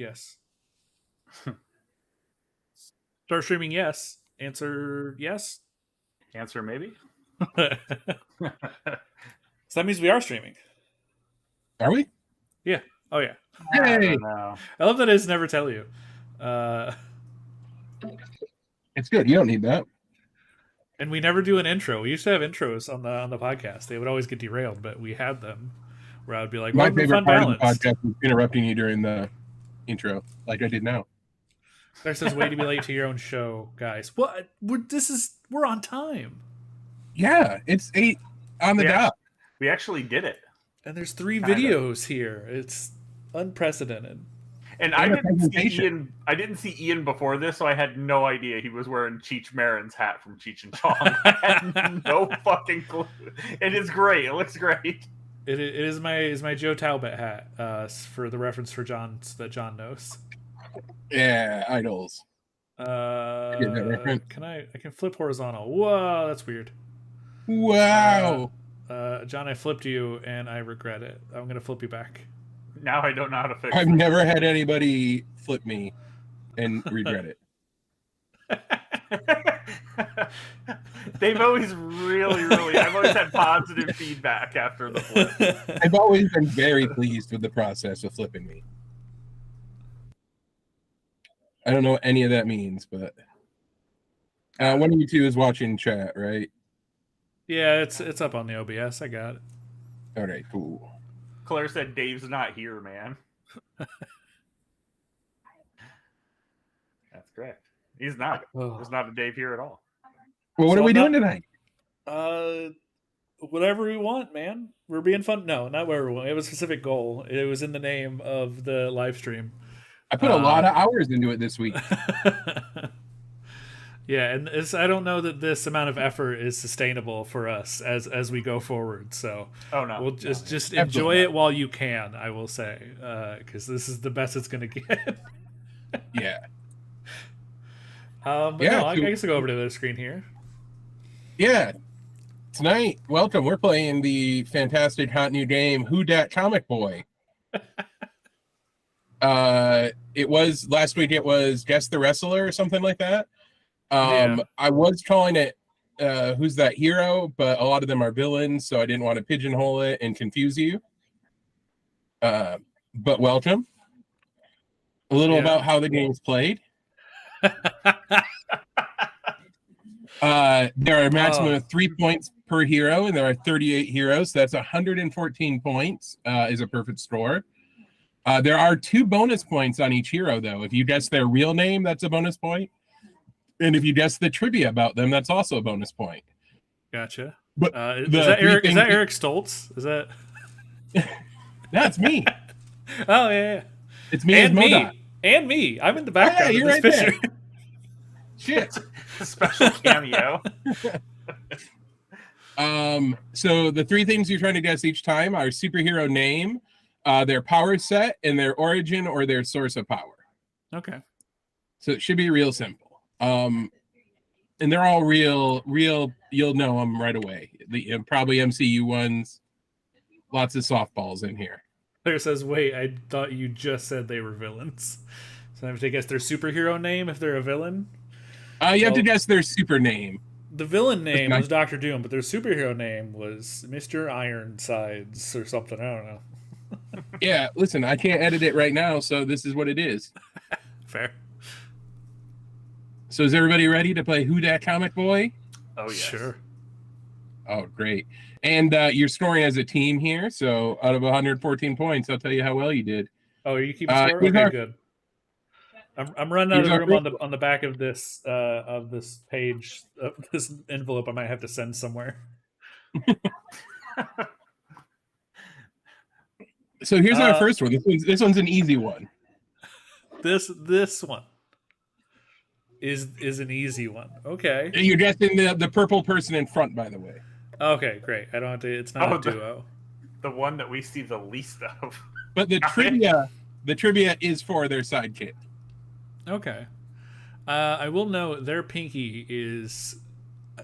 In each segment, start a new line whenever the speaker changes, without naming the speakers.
Yes. Start streaming, yes. Answer, yes.
Answer maybe.
So that means we are streaming.
Are we?
Yeah. Oh, yeah.
I
Yay!
don't know.
I love that I just never tell you.
It's good. You don't need that.
And we never do an intro. We used to have intros on the podcast. They would always get derailed, but we had them where I would be like,
My
"Welcome to
favorite part of the
Funbalanced."
podcast is interrupting you during the intro, like I did now.
Claire says, "Way to be late to your own show, guys." What? We're on time.
Yeah, it's 8 on the dot.
We actually did it.
And there's 3
Kinda.
videos here. It's unprecedented.
And I didn't see Ian before this, so I had no idea he was wearing Cheech Marin's hat from Cheech and Chong. I had no fucking clue. It is great. It looks great.
It is my Joe Talbot hat for the reference for John that John knows.
Yeah, idols.
Can I can flip horizontal? Whoa, that's weird.
Wow.
John, I flipped you and I regret it. I'm gonna flip you back.
Now I don't know how to fix
I've
it.
never had anybody flip me and regret it.
They've always I've always had positive feedback after the flip.
I've always been very pleased with the process of flipping me. I don't know what any of that means, but one of you two is watching chat, right?
Yeah, it's up on the OBS. I got it.
All right, cool.
Claire said Dave's not here, man. That's correct. He's not. There's not a Dave here at all.
Well, what are we doing tonight?
Whatever we want, man. We're being fun. No, not whatever we want. We have a specific goal. It was in the name of the live stream.
I put a lot of hours into it this week.
Yeah, and I don't know that this amount of effort is sustainable for us as we go forward. So we'll just enjoy it while you can. I will say, because this is the best it's going to get.
Yeah.
I guess I'll go over to the screen here.
Yeah. Tonight, welcome. We're playing the fantastic hot new game, Who Dat Comic Boy. It was last week. It was Guess the Wrestler or something like that. I was calling it Who's That Hero, but a lot of them are villains, so I didn't want to pigeonhole it and confuse you. But welcome. A little about how the game's played. There are a maximum of 3 points per hero, and there are 38 heroes. So that's 114 points is a perfect score. There are 2 bonus points on each hero, though. If you guess their real name, that's a bonus point. And if you guess the trivia about them, that's also a bonus point.
Gotcha.
But
is that Eric Stoltz? Is that?
That's me.
Oh yeah.
It's me and
me. And me. I'm in the background of this picture.
Shit.
Special cameo.
So the 3 things you're trying to guess each time are superhero name, their power set, and their origin or their source of power.
Okay.
So it should be real simple. And they're all real. You'll know them right away. The probably MCU ones. Lots of softballs in here.
Claire says, "Wait, I thought you just said they were villains." So I have to guess their superhero name if they're a villain.
You have to guess their super name.
The villain name was Dr. Doom, but their superhero name was Mr. Ironsides or something. I don't know.
Yeah, listen, I can't edit it right now, so this is what it is.
Fair.
So is everybody ready to play Who Dat Comic Boy?
Oh, yes.
Sure.
Oh, great. And you're scoring as a team here, so out of 114 points, I'll tell you how well you did.
Oh, you keep score? Okay, good. I'm running out of the room on the back of this page, this envelope. I might have to send somewhere.
So here's our first one. This one's an easy one.
This one is an easy one. Okay.
You're guessing the purple person in front, by the way.
Okay, great. I don't have to. It's not a duo.
The one that we see the least of.
But the trivia is for their sidekick.
Okay. I will note their pinky is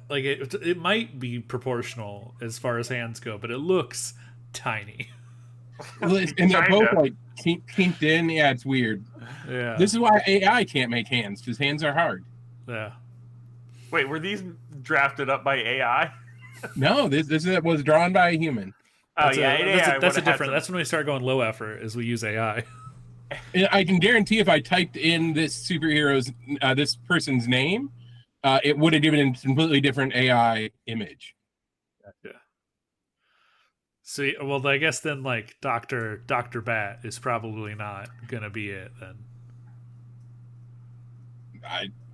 like it might be proportional as far as hands go, but it looks tiny.
And they're both like kinked in. Yeah, it's weird.
Yeah.
This is why AI can't make hands, because hands are hard.
Yeah.
Wait, were these drafted up by AI?
No, this was drawn by a human.
That's a different. That's when we start going low effort, is we use AI.
And I can guarantee if I typed in this this person's name, it would have given a completely different AI image.
Yeah. So, well, I guess then like Dr. Bat is probably not gonna be it then.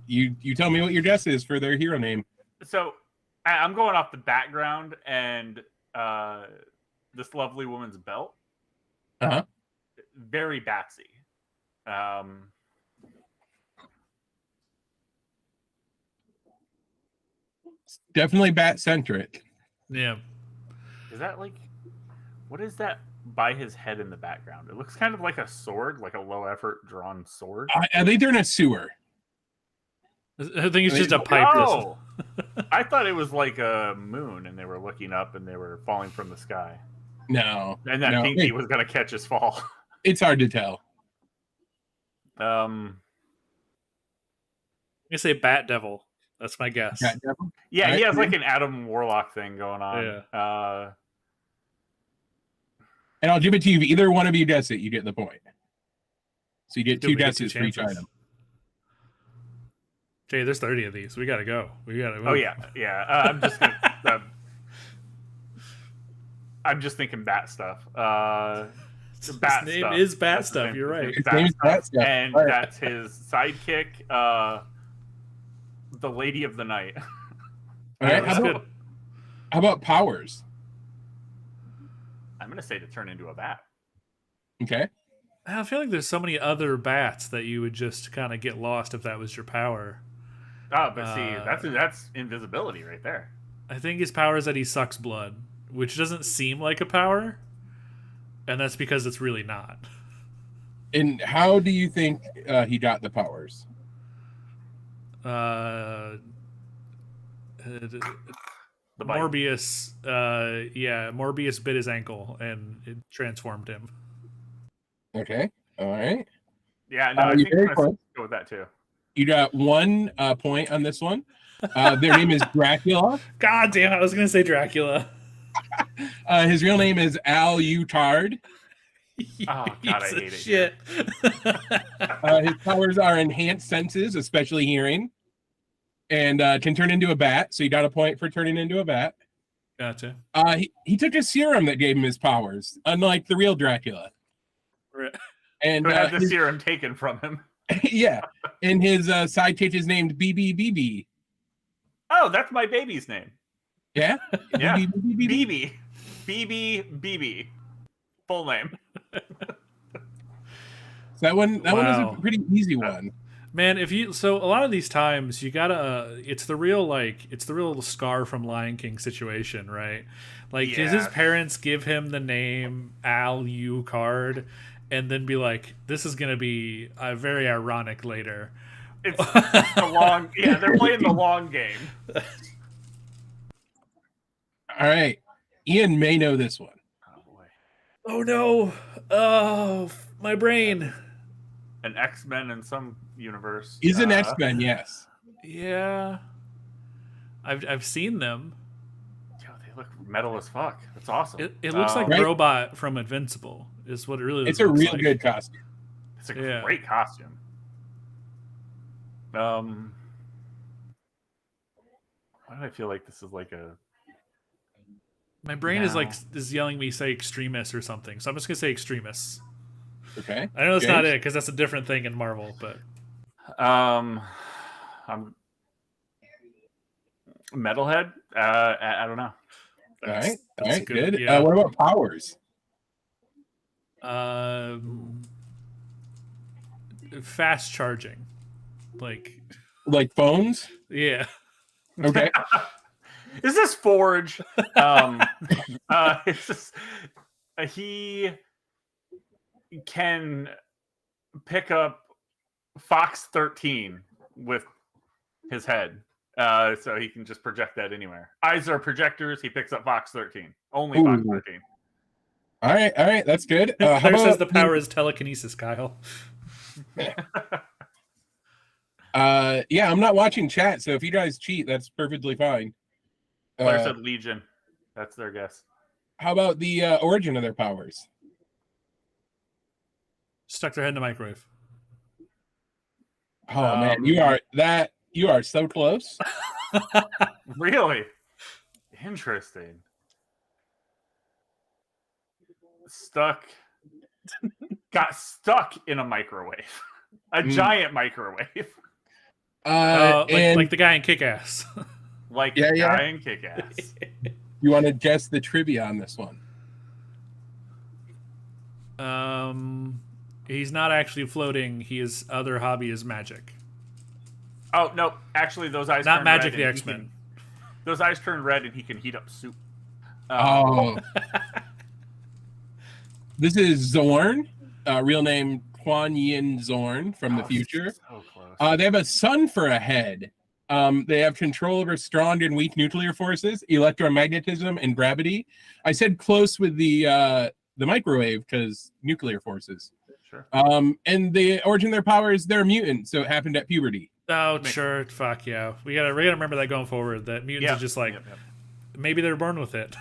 You tell me what your guess is for their hero name.
So I'm going off the background and this lovely woman's belt. Very Batsy.
Definitely bat centric.
Yeah.
Is that like, what is that by his head in the background? It looks kind of like a sword, like a low effort drawn sword.
I think they're in a sewer.
I think it's just a pipe.
Oh, I thought it was like a moon, and they were looking up, and they were falling from the sky.
No,
and that Pinky was going to catch his fall.
It's hard to tell.
I'm gonna say Bat Devil. That's my guess.
Bat Devil?
Yeah, right. He has like an Adam Warlock thing going on.
Yeah.
And I'll give it to you. If either one of you guess it, you get the point. So you get two guesses for each item.
Jay, there's 30 of these. We gotta go. We gotta move.
Oh yeah. I'm just thinking bat stuff.
His name is Bat Stuff. You're right.
His name is Bat Stuff.
And that's his sidekick, the Lady of the Night.
All right. How about powers?
I'm gonna say to turn into a bat.
Okay.
I feel like there's so many other bats that you would just kind of get lost if that was your power.
Oh, but see, that's invisibility right there.
I think his power is that he sucks blood, which doesn't seem like a power, and that's because it's really not.
And how do you think he got the powers?
Morbius, Morbius bit his ankle and it transformed him.
Okay, all right.
Yeah, no, I think I'm going to go with that too.
You got 1 point on this one. Their name is Dracula.
God damn, I was going to say Dracula.
His real name is Al Utard.
Oh, God, I hate it.
Shit.
His powers are enhanced senses, especially hearing, and can turn into a bat. So you got a point for turning into a bat.
Gotcha.
He took a serum that gave him his powers, unlike the real Dracula.
Right.
And
had the serum taken from him.
Yeah, and his sidekick is named BB.
Oh, that's my baby's name.
Yeah,
yeah. BB. Full name.
So that one is a pretty easy one.
Man, so a lot of these times you gotta it's the real Scar from Lion King situation, right? Like, does his parents give him the name Al Utard and then be like, this is gonna be very ironic later?
It's a long they're playing the long game.
All right, Ian may know this one.
Oh boy.
Oh no! Oh, my brain.
An X-Men in some universe.
He's an X-Men, yes.
Yeah. I've seen them.
Yo, they look metal as fuck. That's awesome.
It looks like Robot from Invincible is what it really looks like.
It's a real good costume.
It's a great costume. Why do I feel like this is like a...
My brain is yelling me say extremists or something, so I'm just gonna say extremists.
Okay.
I know that's not it because that's a different thing in Marvel, but
I'm Metalhead. I don't know.
All right, good.
Yeah.
What about powers?
Fast charging, like
phones.
Yeah.
Okay.
Is this Forge? It's just, he can pick up Fox 13 with his head, so he can just project that anywhere. Eyes are projectors. He picks up Fox 13. Only Fox 13.
All right, that's good.
Claire says the power is telekinesis, Kyle.
Yeah, I'm not watching chat, so if you guys cheat, that's perfectly fine.
Claire said Legion. That's their guess.
How about the origin of their powers?
Stuck their head in the microwave.
Oh man, you are so close.
Really? Interesting. Got stuck in a microwave. A giant microwave.
Like the guy in Kick-Ass.
Guy in Kick-Ass.
You want to guess the trivia on this one?
He's not actually floating. His other hobby is magic.
Oh no! Actually, those eyes
not
turn
magic.
Red
the X-Men.
Those eyes turn red, and he can heat up soup.
This is Zorn, real name Kuan Yin Zorn from the future.
So close.
They have a sun for a head. They have control over strong and weak nuclear forces, electromagnetism, and gravity. I said close with the microwave because nuclear forces.
Sure.
And the origin of their power is they're a mutant, so it happened at puberty.
Oh, sure. Fuck yeah. We gotta remember that going forward. That mutants are just like maybe they're born with it.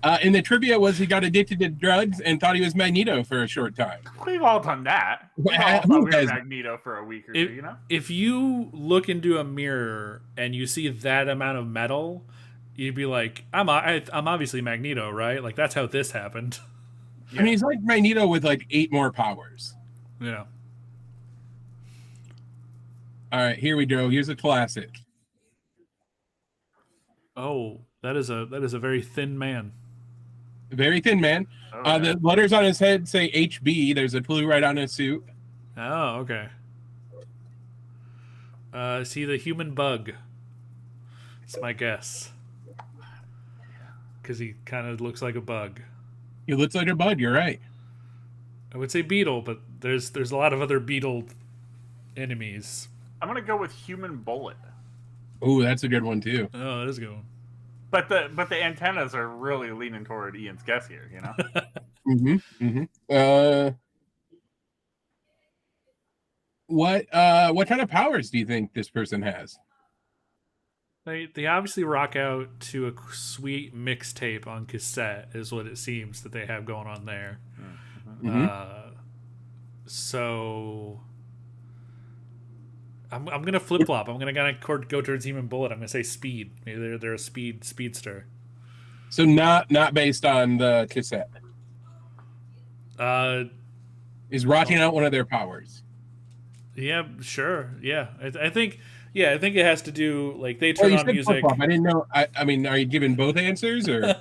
And the trivia was he got addicted to drugs and thought he was Magneto for a short time.
We've all done that. We were Magneto for a week or two, you know?
If you look into a mirror and you see that amount of metal, you'd be like, I'm obviously Magneto, right? Like, that's how this happened.
Yeah. I mean, he's like Magneto with like 8 more powers.
Yeah.
All right, here we go. Here's a classic.
Oh, that is a very thin man.
Very thin man. Oh, the letters on his head say HB. There's a blue right on his suit.
Oh, okay. Is he the human bug? That's my guess. Because he kind of looks like a bug.
He looks like a bug. You're right.
I would say beetle, but there's a lot of other beetle enemies.
I'm gonna go with human bullet.
Oh, that's a good one too.
Oh, that is a good one.
But the antennas are really leaning toward Ian's guess here, you know.
What kind of powers do you think this person has?
They obviously rock out to a sweet mixtape on cassette, is what it seems that they have going on there. So I'm gonna flip flop. I'm gonna go towards human bullet. I'm gonna say speed. Maybe they're a speedster.
So not based on the cassette. Is rocking out one of their powers?
Yeah, sure. Yeah, I think. Yeah, I think it has to do like they turn on music.
I didn't know. I mean, are you giving both answers or?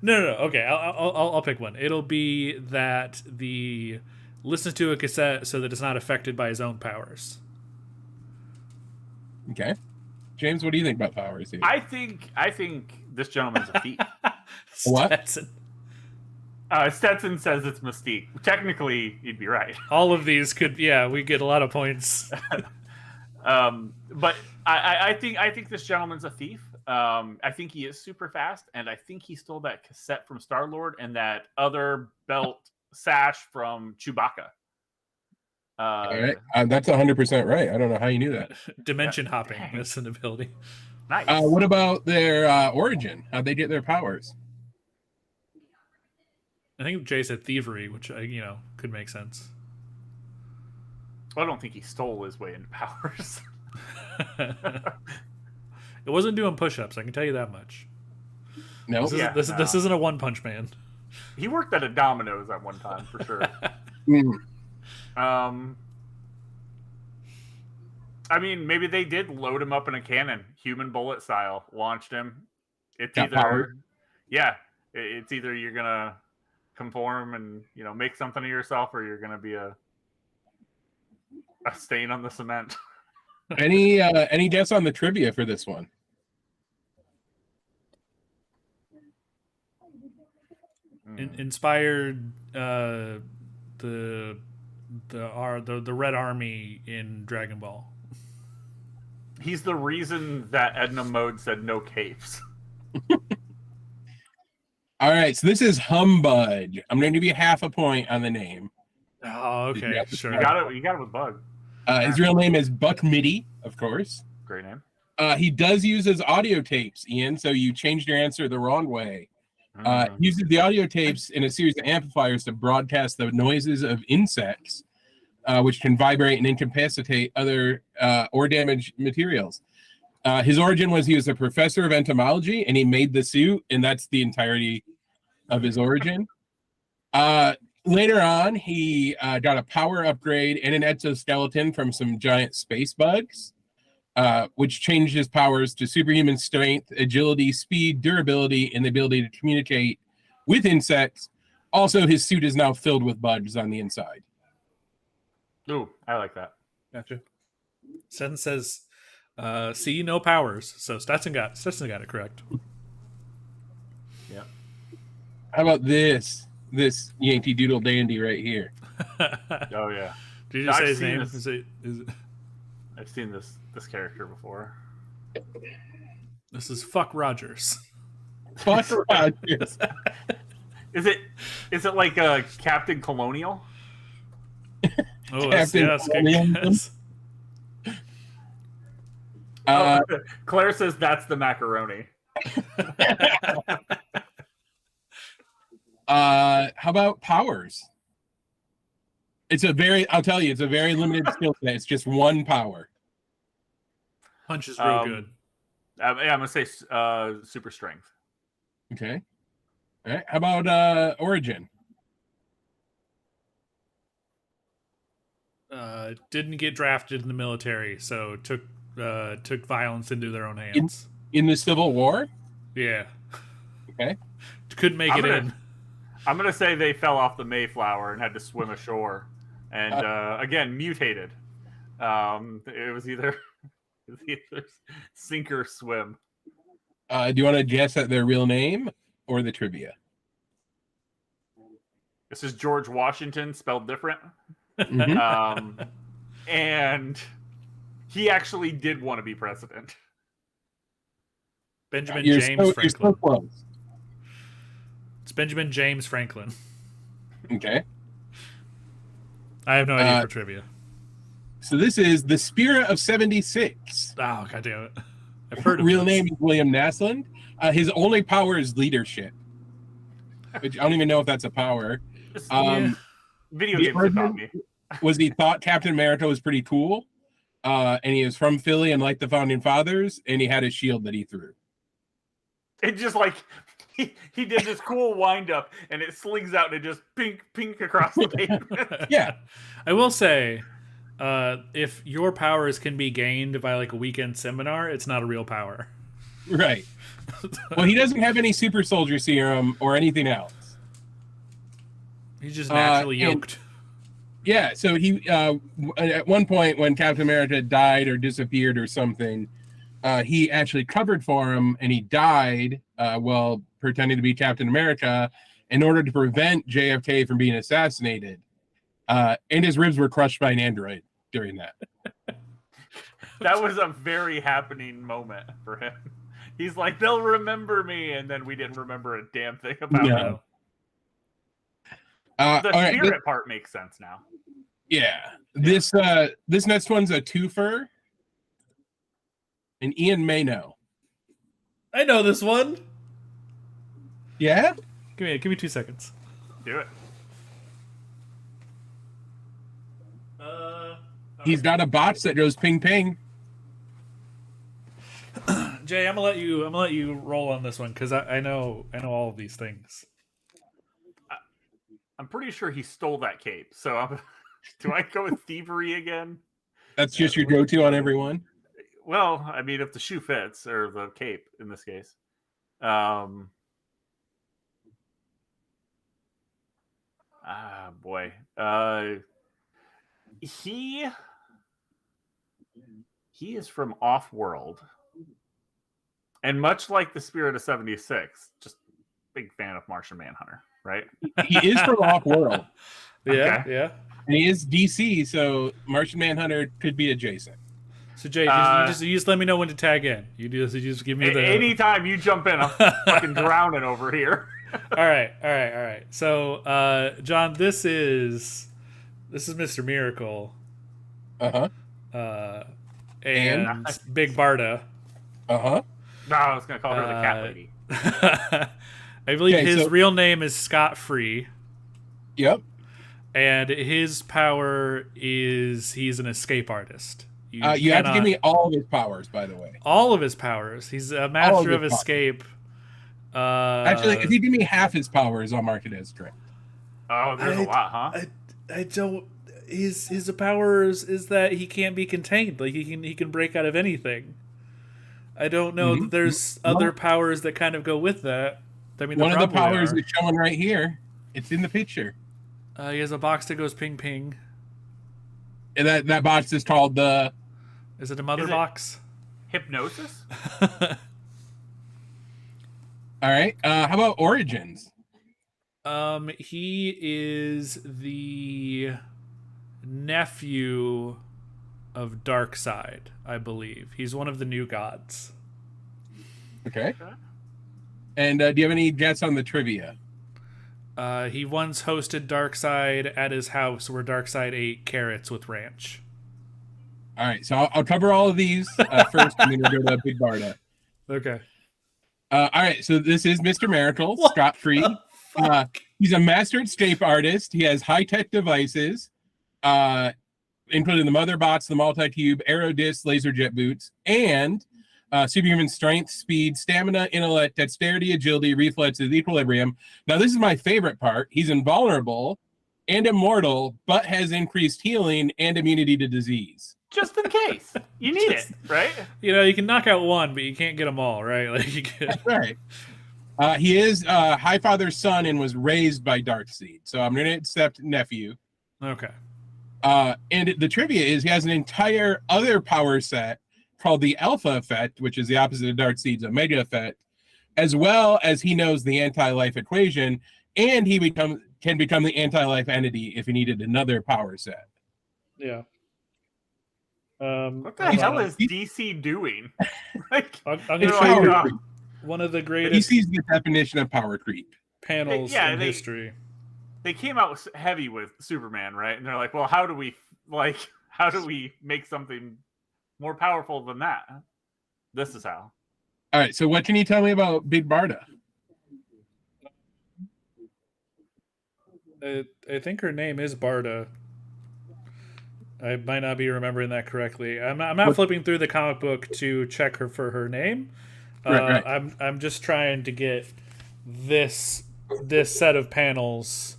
No. Okay, I'll pick one. It'll be that the listens to a cassette so that it's not affected by his own powers.
Okay, James, what do you think about powers here?
I think this gentleman's a thief.
What?
Stetson says it's Mystique. Technically, you'd be right.
All of these could, we get a lot of points.
But I think this gentleman's a thief. I think he is super fast, and I think he stole that cassette from Star-Lord and that other belt sash from Chewbacca.
All right. That's 100% right. I don't know how you knew that.
Dimension hopping. That's an ability.
Nice.
What about their origin? How'd they get their powers?
I think Jay said thievery, which could make sense.
Well, I don't think he stole his way into powers.
It
wasn't doing push-ups. I can tell you that much.
No,
this isn't a One Punch Man.
He worked at a Domino's at one time for sure. I mean, maybe they did load him up in a cannon, human bullet style, launched him. It's either you're gonna conform and make something of yourself, or you're gonna be a stain on the cement.
Any guess on the trivia for this one?
Inspired the Red Army in Dragon Ball.
He's the reason that Edna Mode said no capes.
All right, so this is Humbud. I'm going to give you half a point on the name.
Oh, okay, sure.
You got it with Bug.
His real name is Buck Mitty, of course.
Great name.
He does use his audio tapes, Ian, so you changed your answer the wrong way. Uses the audio tapes in a series of amplifiers to broadcast the noises of insects, which can vibrate and incapacitate other or damage materials. His origin was he was a professor of entomology, and he made the suit, and that's the entirety of his origin. Later on, he got a power upgrade and an exoskeleton from some giant space bugs, which changed his powers to superhuman strength, agility, speed, durability, and the ability to communicate with insects. Also, his suit is now filled with bugs on the inside.
Ooh, I like that.
Gotcha. Sen says, "See, no powers." So Stetson got it correct.
Yeah.
How about this Yankee Doodle dandy right here?
Oh yeah.
Did you just say his name? Is it...
I've seen this character before.
This is Fuck Rogers.
Fuck Rogers.
Is it like a Captain Colonial?
Oh, yes.
Claire says that's the macaroni.
How about powers? I'll tell you, it's a very limited skill set. It's just one power.
Punch is real good.
I'm gonna say super strength.
Okay. All right. How about origin?
Didn't get drafted in the military, so took violence into their own hands.
In the Civil War?
Yeah.
Okay.
Couldn't make it in.
I'm gonna say they fell off the Mayflower and had to swim ashore, and again mutated. It was either sink or swim.
Do you want to guess at their real name or the trivia?
This is George Washington spelled different.
Mm-hmm.
And he actually did want to be president.
Benjamin James Franklin.
You're so close.
It's Benjamin James Franklin.
Okay.
I have no idea for trivia.
So this is the Spirit of 76.
Oh, God damn it. I've heard of
Real name is William Naslund. His only power is leadership, which I don't even know if that's a power.
Video games about me.
He thought Captain America was pretty cool, and he was from Philly and like the Founding Fathers, and he had a shield that he threw.
It just like he did this cool wind up, and it slings out and it just pink across the pavement.
Yeah,
I will say, if your powers can be gained by like a weekend seminar, it's not a real power.
Right. Well, he doesn't have any super soldier serum or anything else.
He's just naturally yoked.
Yeah, so he at one point when Captain America died or disappeared or something, he actually covered for him, and he died while pretending to be Captain America in order to prevent JFK from being assassinated. And his ribs were crushed by an android during that.
That was a very happening moment for him. He's like, they'll remember me, and then we didn't remember a damn thing about him. The spirit part makes sense now.
Yeah. This next one's a twofer. And Ian may know.
I know this one.
Yeah?
Give me 2 seconds.
Do it.
He's got a box that goes ping ping.
Jay, I'm gonna let you roll on this one because I know all of these things.
I'm pretty sure he stole that cape. So do I go with thievery again?
That's just your go-to on everyone?
Well, I mean, if the shoe fits, or the cape in this case. Boy. He is from Off-World. And much like the Spirit of 76, just big fan of Martian Manhunter, right?
He is from Off-World.
Yeah,
Okay.
yeah.
And he is DC, so Martian Manhunter could be adjacent.
So Jay, you just let me know when to tag in. You just give me the
anytime you jump in, I'm fucking drowning over here.
All right. So, John, this is Mr. Miracle. And Big Barda.
No,
I was gonna call her the cat lady.
I believe his real name is Scott Free.
Yep.
And his power is he's an escape artist.
You have to give me all of his powers, by the way.
All of his powers. He's a master of escape.
Actually, if you give me half his powers, I'll mark it as correct.
Oh, there's a lot, huh?
I don't. His powers is that he can't be contained. Like he can break out of anything. I don't know that there's other powers that kind of go with that. I mean,
one of the powers is showing right here. It's in the picture.
He has a box that goes ping ping.
And that box is called the.
Is it a mother box?
Hypnosis.
All right. How about origins?
He is the nephew of Darkseid, I believe. He's one of the new gods.
Okay. And do you have any guess on the trivia?
He once hosted Darkseid at his house where Darkseid ate carrots with ranch.
All right, so I'll cover all of these first, and then we'll go to Big Barda.
Okay.
All right, so this is Mr. Miracle, Scott Free. He's a master escape artist. He has high-tech devices, including the mother bots, the multi-cube, aero disc, laser jet boots, and superhuman strength, speed, stamina, intellect, dexterity, agility, reflexes, equilibrium. Now, this is my favorite part. He's invulnerable and immortal, but has increased healing and immunity to disease.
Just in case. You need it, right?
You know, you can knock out one, but you can't get them all, right? Like you can...
That's right. He is Highfather's son and was raised by Darkseid. So I'm going to accept nephew.
Okay.
And the trivia is he has an entire other power set called the Alpha Effect, which is the opposite of Darkseid's Omega Effect, as well as he knows the anti-life equation, and he can become the anti-life entity if he needed another power set.
Yeah.
What the hell is DC doing? Like,
I'm gonna show you one of the greatest.
He sees the definition of power creep
panels in history.
They came out heavy with Superman, right? And they're like, "Well, how do we make something more powerful than that?" This is how.
All right. So, what can you tell me about Big Barda?
I think her name is Barda. I might not be remembering that correctly. I'm not flipping through the comic book to check her for her name.
Right.
I'm just trying to get this set of panels,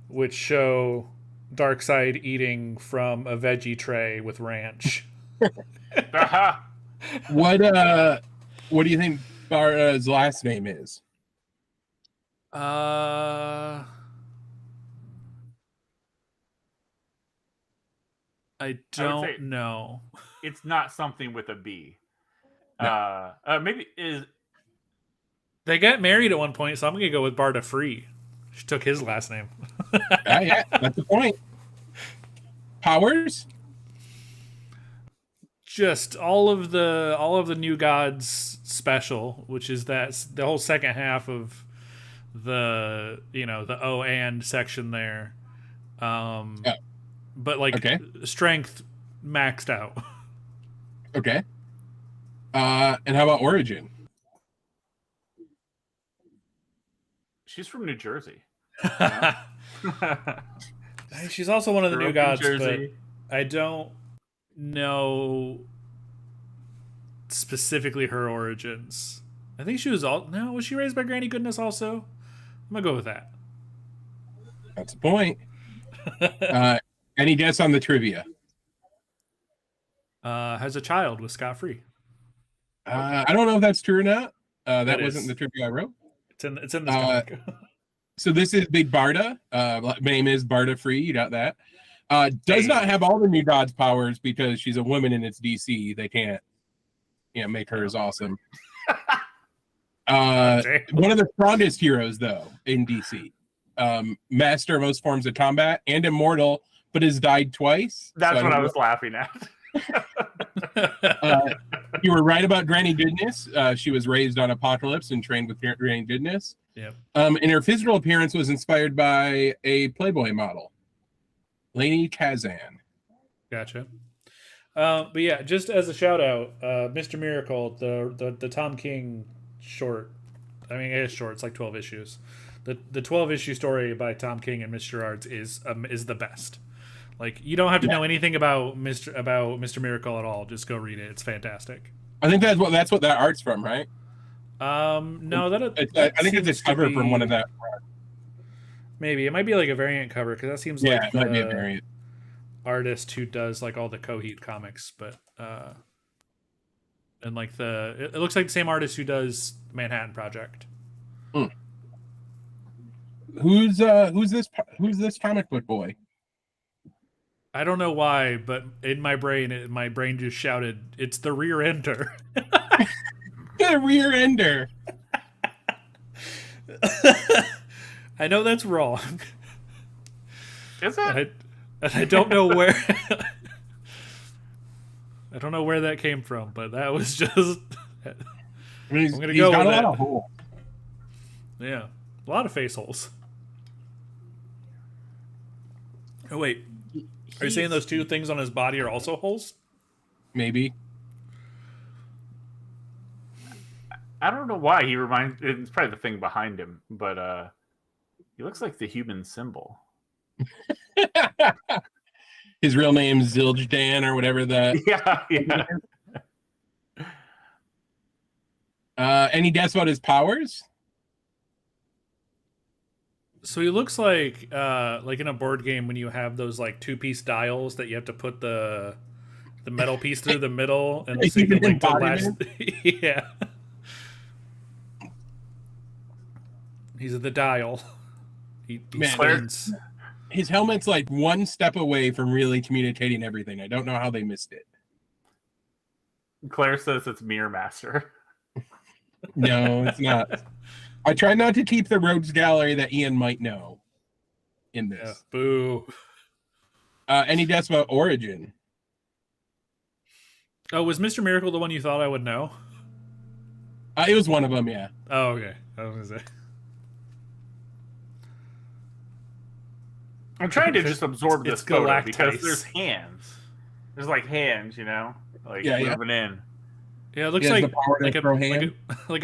which show Darkseid eating from a veggie tray with ranch.
What do you think Barda's last name is?
I don't know.
It's not something with a B.
No.
Maybe is.
They got married at one point, so I'm gonna go with Barda Free. She took his last name.
Yeah, that's the point. Powers?
Just all of the New Gods special, which is the whole second half of the the O and section there. But like strength maxed out.
Okay. And how about origin?
She's from New Jersey.
She's also one of the New Gods, but I don't know specifically her origins. I think she was was she raised by Granny Goodness also? I'm gonna go with that.
That's the point. Any guess on the trivia?
Has a child with Scott Free.
I don't know if that's true or not. That wasn't the trivia I wrote.
It's in the comic.
So this is Big Barda. Name is Barda Free. You got that. Does not have all the New Gods powers because she's a woman and it's DC. They can't, make her as awesome. One of the strongest heroes though in DC. Master of most forms of combat and immortal, but has died twice.
That's what I was laughing at.
You were right about Granny Goodness. She was raised on Apocalypse and trained with Granny Goodness.
Yep.
And her physical appearance was inspired by a Playboy model, Lainey Kazan.
Gotcha. But yeah, just as a shout out, Mr. Miracle, the Tom King short. I mean, it is short. It's like 12 issues. The 12 issue story by Tom King and Mr. Arts is the best. Like, you don't have to know anything about Mr. Miracle at all. Just go read it. It's fantastic.
I think that's what that art's from, right?
No,
I think it's a cover from one of that.
Maybe it might be like a variant cover because that seems like
it might be a variant
artist who does like all the Coheed comics, but and like it looks like the same artist who does Manhattan Project.
Who's this comic book boy?
I don't know why, but in my brain just shouted, "It's the Rear Ender."
The Rear Ender.
I know that's wrong.
Is it?
I don't know where. I don't know where that came from, but that was just.
I mean,
I'm gonna go with
a lot of holes.
Yeah, a lot of face holes. Oh wait, are you saying those two things on his body are also holes?
Maybe.
I don't know why he reminds. It's probably the thing behind him, but he looks like the human symbol.
His real name's Zildjian or whatever that.
Yeah.
Any guess about his powers?
So he looks like in a board game when you have those like 2-piece dials that you have to put the metal piece through the middle and so you can like the last. Yeah. He's at the dial. He spins.
His helmet's like one step away from really communicating everything. I don't know how they missed it.
Claire says it's Mirror Master.
No, it's not. I try not to keep the rogues gallery that Ian might know in this.
Yeah, boo.
Any guess about origin?
Oh, was Mr. Miracle the one you thought I would know?
It was one of them, yeah.
Oh, okay. I was gonna say.
I'm trying to just absorb this photo because there's hands. There's like hands, like moving in.
Yeah, it looks like a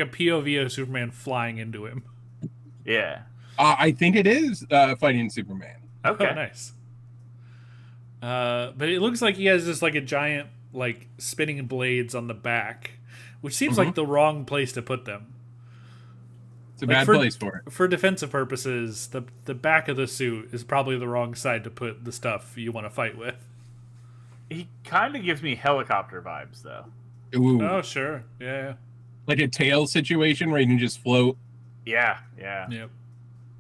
POV of Superman flying into him.
Yeah.
I think it is fighting Superman.
Okay.
Oh, nice. But it looks like he has just like a giant like spinning blades on the back, which seems like the wrong place to put them.
It's a bad place for it.
For defensive purposes, the back of the suit is probably the wrong side to put the stuff you want to fight with.
He kind of gives me helicopter vibes, though.
Ooh.
Oh, sure. Yeah.
Like a tail situation where you can just float.
Yeah.
Yep.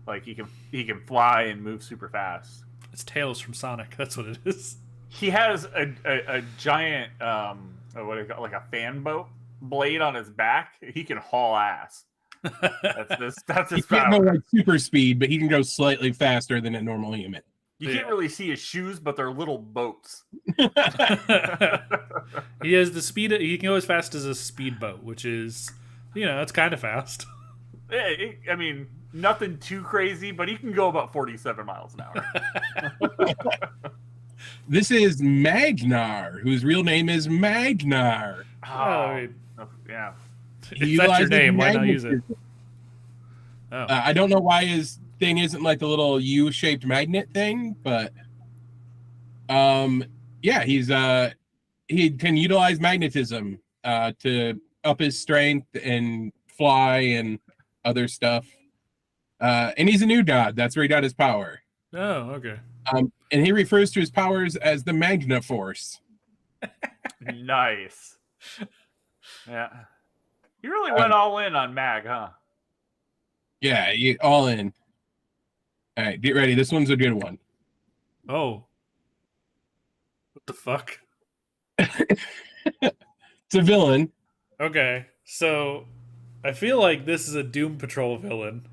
Like he can fly and move super fast.
It's Tails from Sonic. That's what it is.
He has a giant what do you call, like a fan boat blade on his back. He can haul ass. That's his
power. He can't go like super speed, but he can go slightly faster than a normal human.
You can't really see his shoes, but they're little boats.
He has the speed. He can go as fast as a speedboat, which is, it's kind of fast.
I mean, nothing too crazy, but he can go about 47 miles an hour.
This is Magnar, whose real name is Magnar.
Oh,
yeah.
If that's your name, why not use it? Oh.
I don't know why his thing isn't like the little U-shaped magnet thing, but yeah, he can utilize magnetism to up his strength and fly and other stuff. And he's a new god. That's where he got his power.
Oh, okay.
And he refers to his powers as the Magna Force.
Nice. Yeah. You really went all in on Mag, huh?
Yeah, all in. All right, get ready. This one's a good one.
Oh. What the fuck?
It's a villain.
Okay, so I feel like this is a Doom Patrol villain.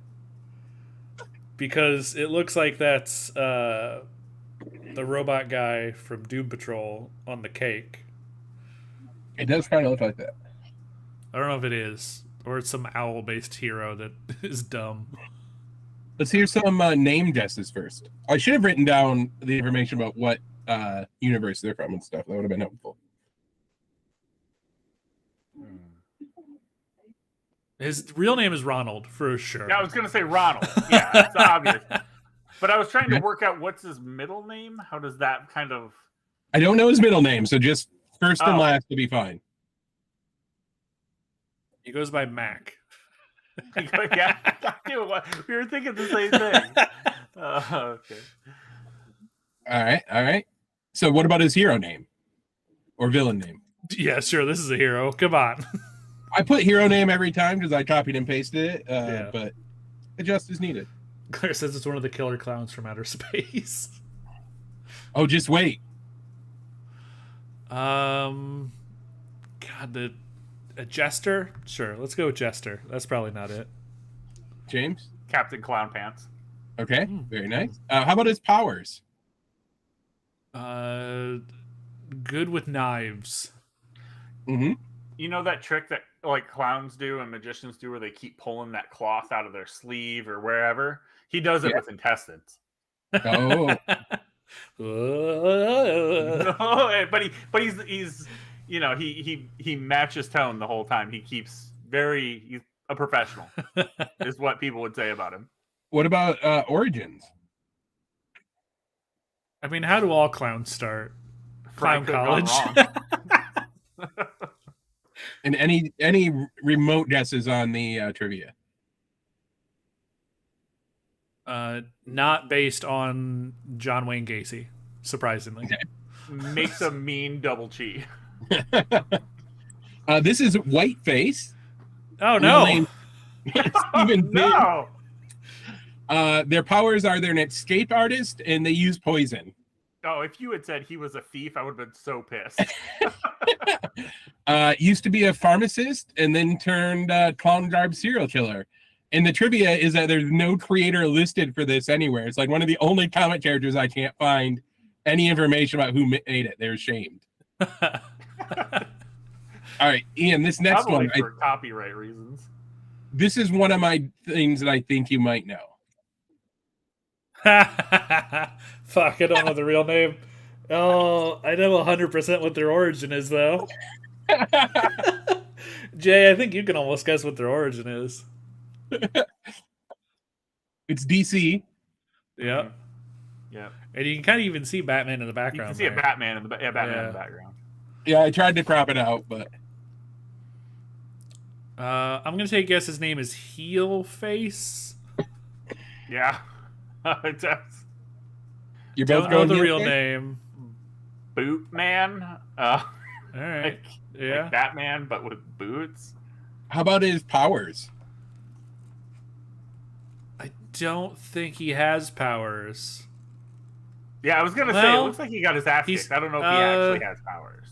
Because it looks like that's the robot guy from Doom Patrol on the cake.
It does kind of look like that.
I don't know if it is. Or it's some owl-based hero that is dumb.
Let's hear some name guesses first. I should have written down the information about what universe they're from and stuff. That would have been helpful.
His real name is Ronald, for sure.
Yeah, I was going to say Ronald. Yeah, it's obvious. But I was trying to work out what's his middle name. How does that kind of...
I don't know his middle name, so just first and last to be fine.
He goes by Mac.
Yeah, we were thinking the same thing. Okay.
All right. So what about his hero name? Or villain name?
Yeah, sure, this is a hero. Come on.
I put hero name every time because I copied and pasted it, but adjust is needed.
Claire says it's one of the killer clowns from outer space.
Oh, just wait.
God, a Jester? Sure, let's go with Jester. That's probably not it.
James?
Captain Clown Pants.
Okay, very nice. How about his powers?
Good with knives.
Mm-hmm.
You know that trick that like clowns do and magicians do where they keep pulling that cloth out of their sleeve or wherever? He does it with intestines.
Oh.
No, but he's you know, he matches tone the whole time. He's a professional, is what people would say about him.
What about origins?
I mean, how do all clowns start? Clown college.
And any remote guesses on the trivia?
Not based on John Wayne Gacy, surprisingly.
Okay.
Makes a mean double chi.
This is Whiteface.
Oh no!
No.
Their powers are they're an escape artist and they use poison.
Oh, if you had said he was a thief, I would have been so pissed.
Used to be a pharmacist and then turned clown garb serial killer. And the trivia is that there's no creator listed for this anywhere. It's like one of the only comic characters I can't find any information about who made it. They're shamed. All right, Ian, this next
Probably
one.
for copyright reasons.
This is one of my things that I think you might know.
Fuck, I don't know the real name. Oh, I know 100% what their origin is, though. Jay, I think you can almost guess what their origin is.
It's DC.
Yeah.
Yeah.
And you can kind of even see Batman in the background.
You can see a Batman in the Batman in the background.
Yeah, I tried to crop it out, but
I'm gonna take a guess. His name is Heel Face.
Yeah. It does.
You both
don't know the real
face?
name.
Boot Man.
All right.
Like Batman, but with boots.
How about his powers?
I don't think he has powers.
Yeah, I was gonna say it looks like he got his ass kicked. I don't know if he actually has powers.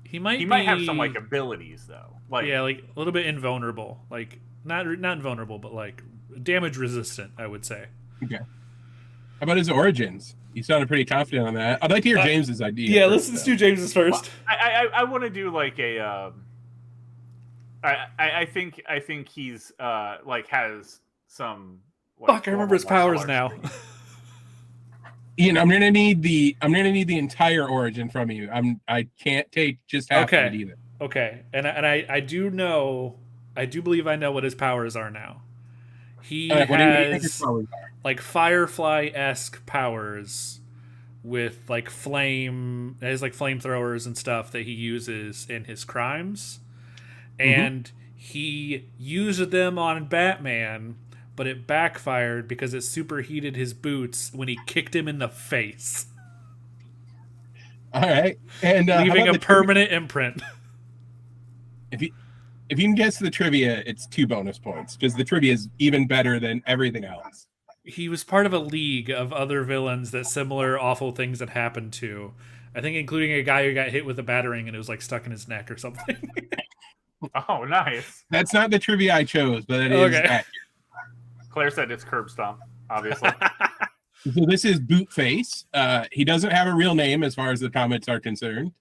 He might
have some like abilities though. Like
like a little bit invulnerable. Like not invulnerable, but like damage resistant, I would say.
Okay. How about his origins? You sounded pretty confident on that. I'd like to hear James's idea.
Yeah, let's do James's first.
Well, I want to do like a. I think he's like has some. Like,
fuck, I remember his powers now.
Ian, I'm gonna need the entire origin from you. I can't take just half of it either.
Okay, and I do believe I know what his powers are now. He has like Firefly-esque powers with like flamethrowers and stuff that he uses in his crimes, and he used them on Batman. But it backfired because it superheated his boots when he kicked him in the face.
All right, and
leaving a permanent imprint.
If you can guess the trivia, it's 2 bonus points because the trivia is even better than everything else.
He was part of a league of other villains that similar awful things had happened to. I think including a guy who got hit with a batarang and it was like stuck in his neck or something.
Oh, nice.
That's not the trivia I chose, but it is accurate.
Claire said it's Curb Stomp, obviously.
So this is Bootface. He doesn't have a real name as far as the comics are concerned.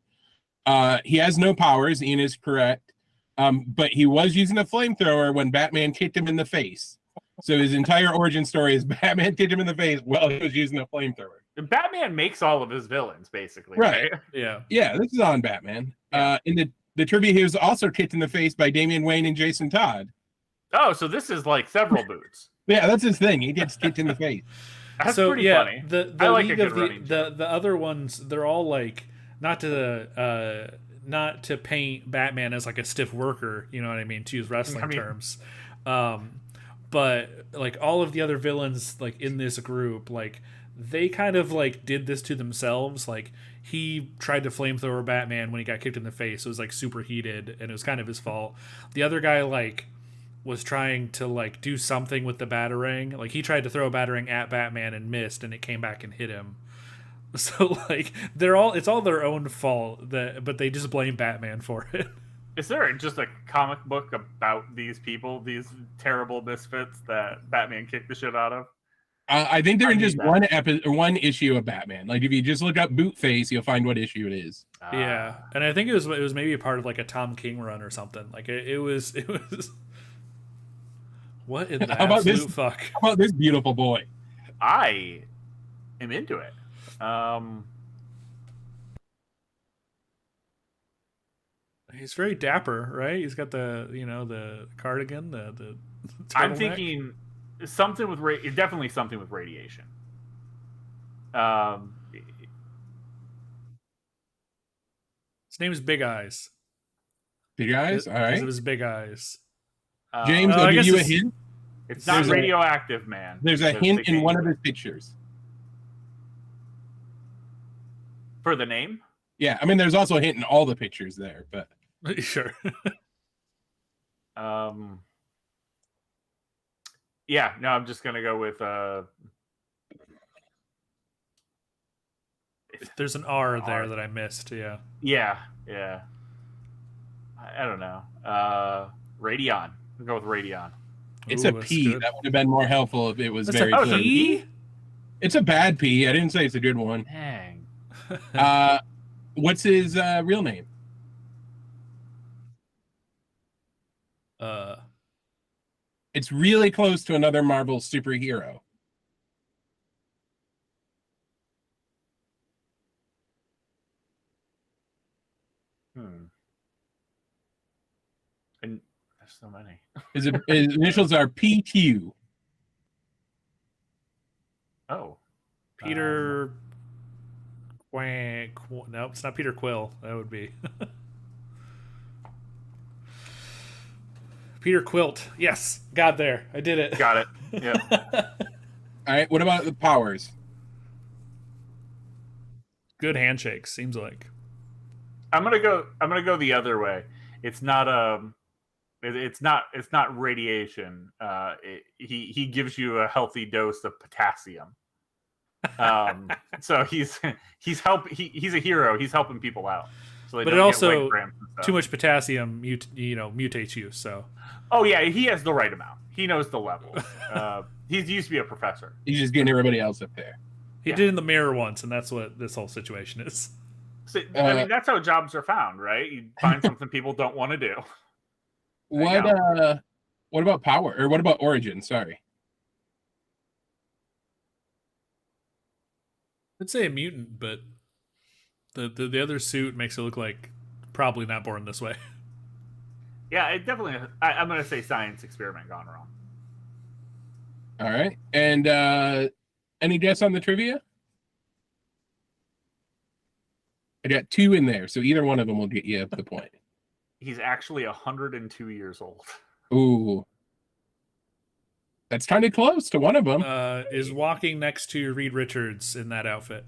He has no powers. Ian is correct. But he was using a flamethrower when Batman kicked him in the face. So his entire origin story is Batman kicked him in the face while he was using a flamethrower.
Batman makes all of his villains, basically.
Right.
Yeah.
Yeah, this is on Batman. In the trivia, he was also kicked in the face by Damian Wayne and Jason Todd.
Oh, so this is like several boots.
Yeah, that's his thing. He gets kicked in the face.
That's pretty funny.
I like League of the other ones, they're all like not to paint Batman as like a stiff worker, you know what I mean, to use wrestling terms. But like all of the other villains like in this group, like they kind of like did this to themselves. Like he tried to flamethrower Batman when he got kicked in the face. It was like super heated and it was kind of his fault. The other guy like was trying to like do something with the Batarang. Like he tried to throw a Batarang at Batman and missed, and it came back and hit him. So like it's all their own fault, but they just blame Batman for it.
Is there just a comic book about these people, these terrible misfits that Batman kicked the shit out of?
I think they're in just one issue of Batman. Like if you just look up Bootface, you'll find what issue it is.
Yeah, and I think it was maybe a part of like a Tom King run or something. Like it was. What in the absolute fuck?
How about this beautiful boy?
I am into it.
He's very dapper, right? He's got the cardigan, the
I'm thinking something with definitely something with radiation.
His name is Big Eyes.
Big Eyes? All right.
Because of his big eyes.
James, I'll give you a hint.
It's not radioactive, man.
There's a hint in one of his pictures.
For the name?
Yeah, I mean, there's also a hint in all the pictures there, but...
Sure.
Yeah, no, I'm just going to go with...
There's an R there that I missed, yeah.
Yeah. I don't know. Radion. We'll go with Radion.
It's a P. That would have been more helpful if it was very
clear. P?
It's a bad P. I didn't say it's a good one.
Dang.
What's his real name? It's really close to another Marvel superhero.
And there's so many.
His initials are PQ.
Oh.
Peter... No, it's not Peter Quill. That would be... Peter Quilt. Yes. Got there. I did it.
Got it. Yeah.
All right. What about the powers?
Good handshakes, seems like.
I'm gonna go the other way. It's not it's not radiation. He gives you a healthy dose of potassium. So he's a hero. He's helping people out. So
but it also too much potassium mutates you. So.
Oh yeah, he has the right amount. He knows the levels. He used to be a professor.
He's just getting everybody else up there.
He did in the mirror once, and that's what this whole situation is.
So, I mean, that's how jobs are found, right? You find something people don't want to do.
What about power, or what about origin? Sorry.
I'd say a mutant, but the other suit makes it look like probably not born this way.
Yeah, it definitely. I'm going to say science experiment gone wrong.
All right, and any guess on the trivia? I got 2 in there, so either one of them will get you the point.
He's actually 102 years old.
Ooh. That's kind of close to one of them.
Is walking next to Reed Richards in that outfit.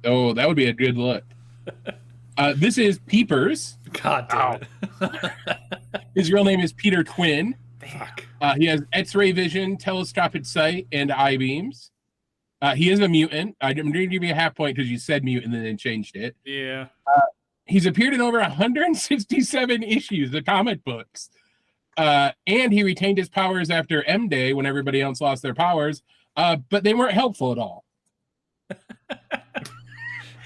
Oh, that would be a good look. This is Peepers.
God damn it.
His real name is Peter Quinn.
Fuck.
He has X-ray vision, telescopic sight, and eye beams. He is a mutant. I'm going to give you a half point because you said mutant and then changed it.
Yeah.
He's appeared in over 167 issues of comic books. And he retained his powers after M-Day when everybody else lost their powers. But they weren't helpful at all.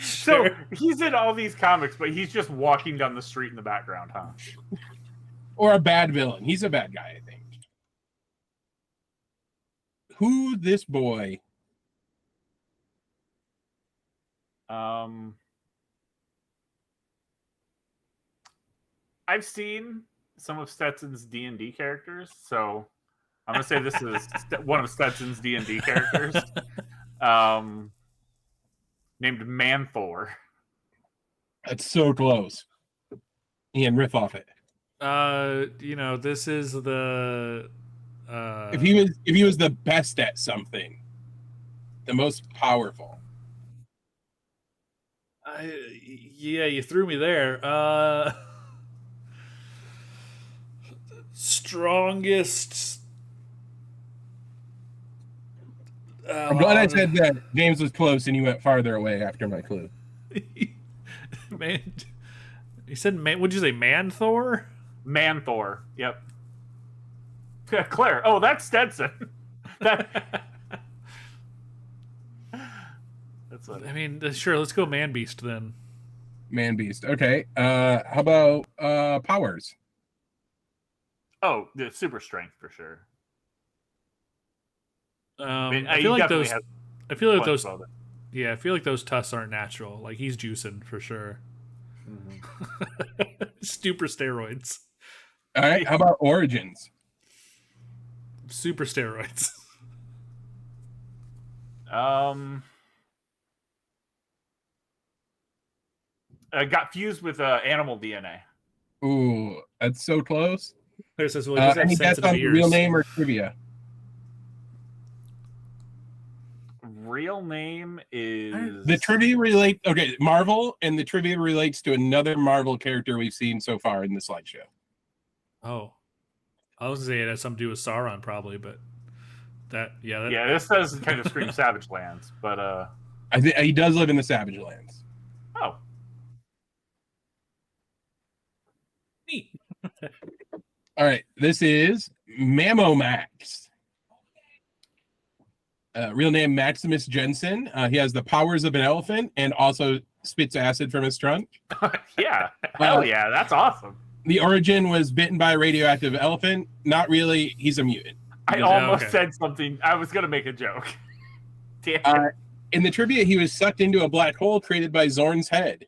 So he's in all these comics, but he's just walking down the street in the background, huh?
Or a bad villain. He's a bad guy, I think. Who this boy?
I've seen some of Stetson's D&D characters, so I'm gonna say this is one of Stetson's D&D characters, named Manthor.
That's so close. Ian, riff off it.
This is the.
If he was the best at something, the most powerful.
Yeah, you threw me there. Strongest.
I'm glad I said that James was close and you went farther away after my clue.
Man, you said man. Would you say Manthor?
Manthor. Yep. Claire. Oh, that's Stetson. That's
I mean, sure. Let's go Man Beast then.
Man Beast. Okay. How about powers?
Oh, the super strength for sure.
I feel like those. I feel like those. Yeah, I feel like those tusks aren't natural. Like he's juicing for sure. Mm-hmm. Super steroids.
All right. How about origins?
Super steroids.
Got fused with animal DNA.
Ooh, that's so close.
Claire says, "Well, any guess on
the real name or trivia?"
Real name is
the trivia relate. Okay, Marvel, and the trivia relates to another Marvel character we've seen so far in the slideshow.
Oh, I was gonna say it has something to do with Sauron, probably, but
this does kind of scream Savage Lands, but
I think he does live in the Savage Lands.
Oh,
neat.
All right, this is Mammomax. Real name Maximus Jensen. He has the powers of an elephant and also spits acid from his trunk.
Yeah, hell yeah, that's awesome.
The origin was bitten by a radioactive elephant. Not really. He's a mutant.
I almost said something. I was gonna make a joke.
Damn. In the trivia, he was sucked into a black hole created by Zorn's head.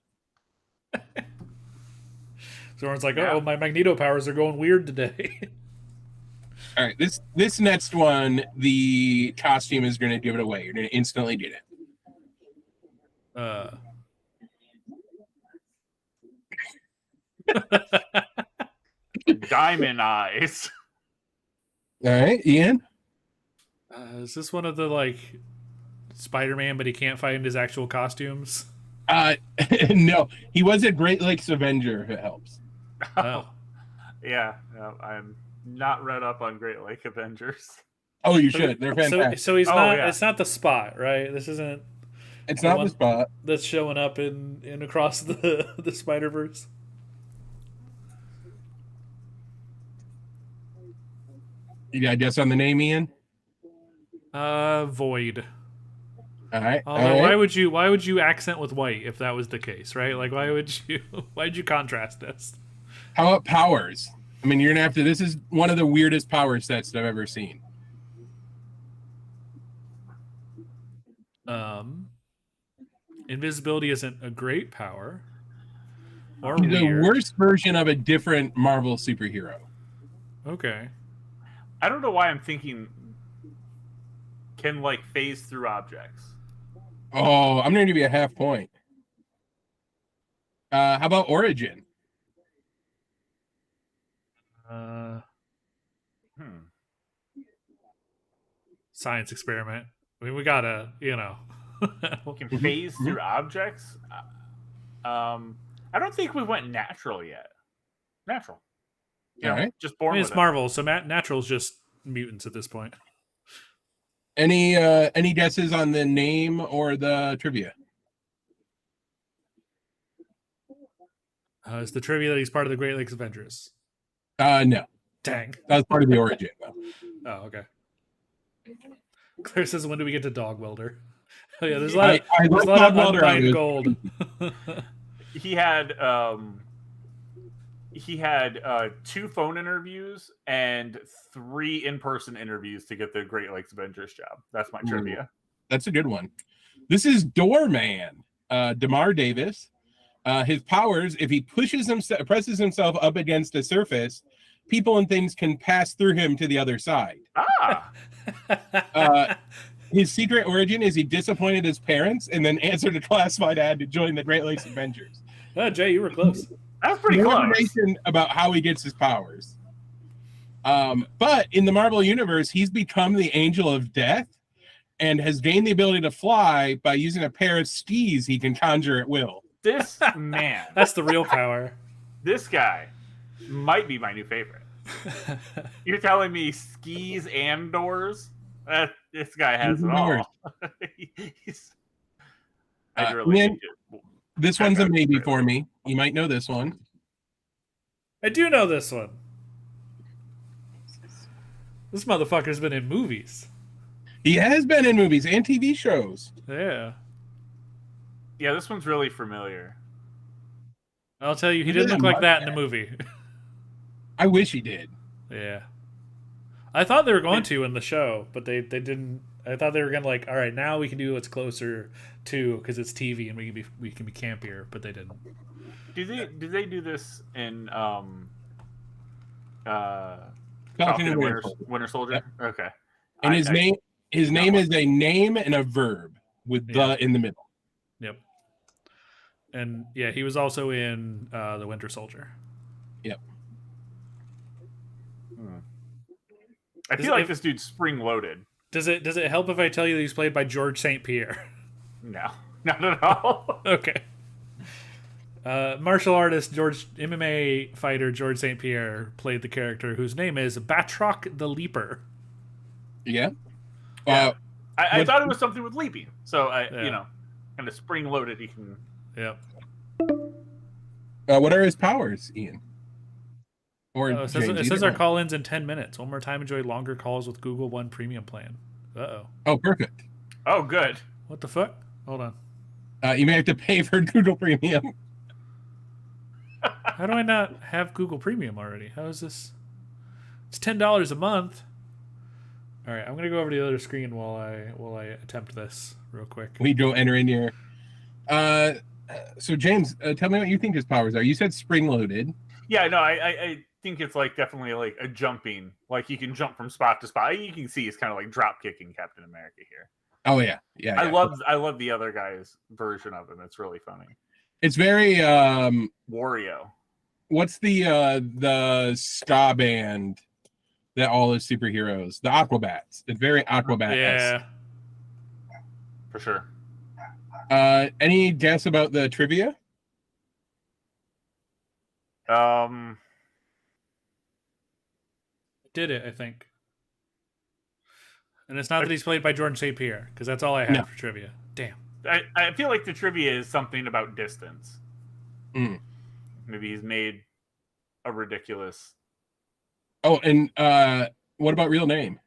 Zorn's like, oh, my Magneto powers are going weird today.
All right, this next one, the costume is going to give it away. You're going to instantly get
it. Diamond eyes.
All right, Ian.
Is this one of the Spider-Man, but he can't find his actual costumes?
No, he was a Great Lakes Avenger. If it helps.
Oh,
yeah, I'm not read up on Great Lake Avengers.
Oh, you should. They're fantastic.
So he's not. Yeah. It's not the Spot, right? This isn't.
It's not the Spot
that's showing up in across the Spider-Verse.
You got a guess on the name, Ian?
Void.
All right.
Why would you accent with white if that was the case, right? Like, why'd you contrast this?
How about powers? I mean, you're gonna have to. This is one of the weirdest power sets that I've ever seen.
Invisibility isn't a great power. Or
the worst version of a different Marvel superhero.
Okay.
I don't know why I'm thinking can phase through objects.
Oh, I'm gonna give you a half point. How about origin?
Science experiment. I mean, we gotta,
Can phase through objects. I don't think we went natural yet. Natural.
All right.
Just born.
It's Marvel, so natural's just mutants at this point.
Any guesses on the name or the trivia?
Is the trivia that he's part of the Great Lakes Avengers?
No.
Dang.
That was part of the origin, though.
Oh, okay. Claire says, when do we get to Dog Welder? Oh, yeah, there's a lot of unmined gold.
He had he had 2 phone interviews and 3 in-person interviews to get the Great Lakes Avengers job. That's my trivia.
That's a good one. This is Doorman, DeMar Davis. His powers, if he presses himself up against a surface, people and things can pass through him to the other side. His secret origin is he disappointed his parents and then answered a classified ad to join the Great Lakes Avengers.
Oh, Jay, you were close.
That's pretty close.
Information about how he gets his powers. But in the Marvel Universe, he's become the Angel of Death and has gained the ability to fly by using a pair of skis he can conjure at will.
This man.
That's the real power.
This guy might be my new favorite. You're telling me skis and doors? This guy has it all.
This one's a maybe for me. You might know this one.
I do know this one. This motherfucker's been in movies.
He has been in movies and TV shows.
Yeah.
Yeah, this one's really familiar.
I'll tell you, he didn't look like that in the movie.
I wish he did.
Yeah. I thought they were going to in the show, but they didn't. I thought they were going to all right, now we can do what's closer to, because it's TV and we can be campier, but they didn't.
Do they do this in Winter Soldier? Yep. Okay.
And his name is a name and a verb with the in the middle.
Yep. And yeah, he was also in the Winter Soldier.
Yep.
I feel like this dude's spring loaded.
Does it help if I tell you that he's played by George St. Pierre?
No, not at all.
Okay. Martial artist MMA fighter George St. Pierre played the character whose name is Batroc the Leaper.
Yeah.
I thought it was something with leaping. So kind of spring loaded. He can.
Yep.
What are his powers, Ian? Or
it says our call-ins in 10 minutes. One more time, enjoy longer calls with Google One Premium plan.
Oh, perfect.
Oh, good.
What the fuck? Hold on.
You may have to pay for Google Premium.
How do I not have Google Premium already? How is this? It's $10 a month. All right, I'm gonna go over to the other screen while I attempt this real quick.
We go enter in here. So James, tell me what you think his powers are. You said spring-loaded.
Yeah, no, I think it's definitely a jumping. He can jump from spot to spot. You can see he's kind of drop kicking Captain America here.
Oh yeah.
I love the other guy's version of him. It's really funny.
It's very
Wario.
What's the ska band that all is superheroes? The Aquabats. It's very Aquabat.
Yeah.
For sure.
Any guess about the trivia?
Did it, I think. And it's not that he's played by Jordan St. Pierre, because that's all I have for trivia. Damn.
I feel like the trivia is something about distance. Maybe he's made a ridiculous.
Oh, and what about real name?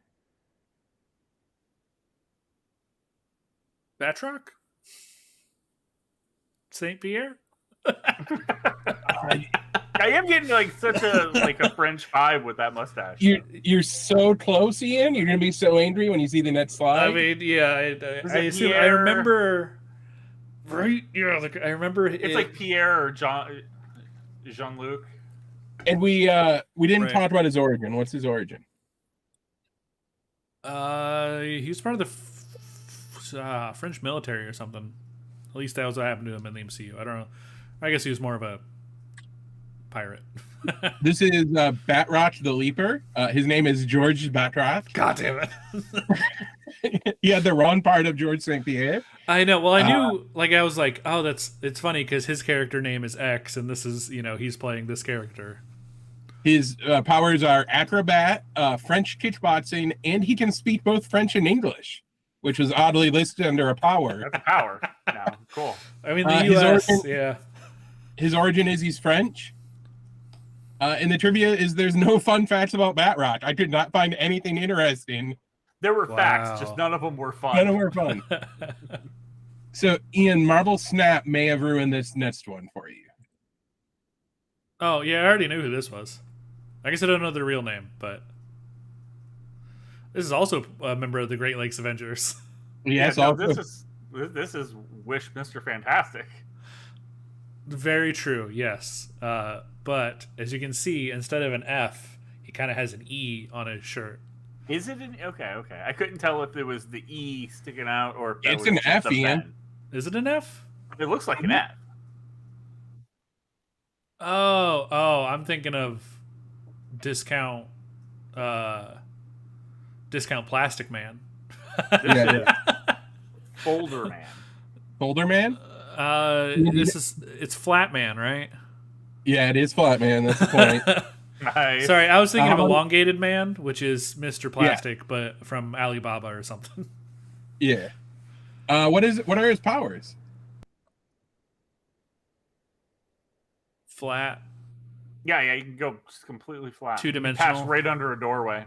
Batroc? St. Pierre?
I am getting such a French vibe with that mustache.
You're so close, Ian. You're gonna be so angry when you see the next slide.
I mean, yeah, I remember. Right? Yeah, I remember.
It's like Pierre or Jean-Luc.
And we didn't talk about his origin. What's his origin?
He was part of the French military or something. At least that was what happened to him in the MCU. I don't know. I guess he was more of a pirate.
This is Batroc the Leaper. His name is George Batroc.
God damn
it. He had the wrong part of George St. Pierre.
I know. Well, I knew, I was like, oh, it's funny because his character name is X, and this is, he's playing this character.
His powers are acrobat, French kickboxing, and he can speak both French and English, which was oddly listed under a power.
That's a power. No, cool.
I mean, the U.S.,
His origin is he's French. And the trivia is there's no fun facts about Batroc. I could not find anything interesting.
There were facts, just none of them were fun.
None of them were fun. So, Ian, Marvel Snap may have ruined this next one for you.
Oh yeah, I already knew who this was. I guess I don't know their real name, but this is also a member of the Great Lakes Avengers.
Yes,
yeah, no, this is Wish Mr. Fantastic.
Very true, yes. But as you can see, instead of an F, he kind of has an E on his shirt.
Is it an okay? I couldn't tell if it was the E sticking out or if
it's an F, Ian.
Is it an F?
It looks like an F.
Oh, I'm thinking of discount Plastic Man.
Yeah. Folder Man.
Folder Man?
It's Flat Man, right?
Yeah, it is Flat Man. That's the point.
Nice.
Sorry, I was thinking of Elongated Man, which is Mr. Plastic, but from Alibaba or something.
Yeah. What are his powers?
Flat.
Yeah, you can go completely flat.
Two-dimensional.
Pass right under a doorway.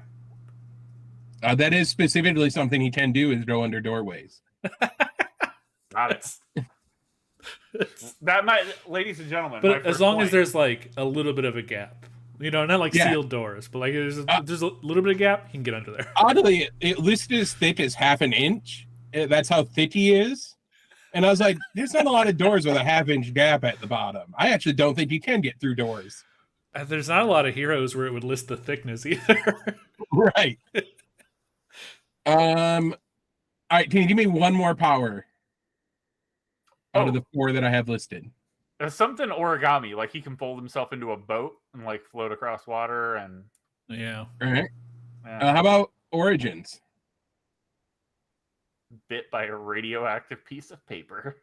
That is specifically something he can do, is go under doorways.
Got it. That might, ladies and gentlemen.
But as long as there's like a little bit of a gap, not like sealed doors, but like there's a little bit of gap, he can get under there.
Oddly, it listed as thick as half an inch. That's how thick he is. And I was like, there's not a lot of doors with a half-inch gap at the bottom. I actually don't think you can get through doors.
There's not a lot of heroes where it would list the thickness either.
Right. All right, can you give me one more power out of the 4 that I have listed?
There's something origami, like he can fold himself into a boat and like float across water and
yeah.
All right. How about origins?
Bit by a radioactive piece of paper.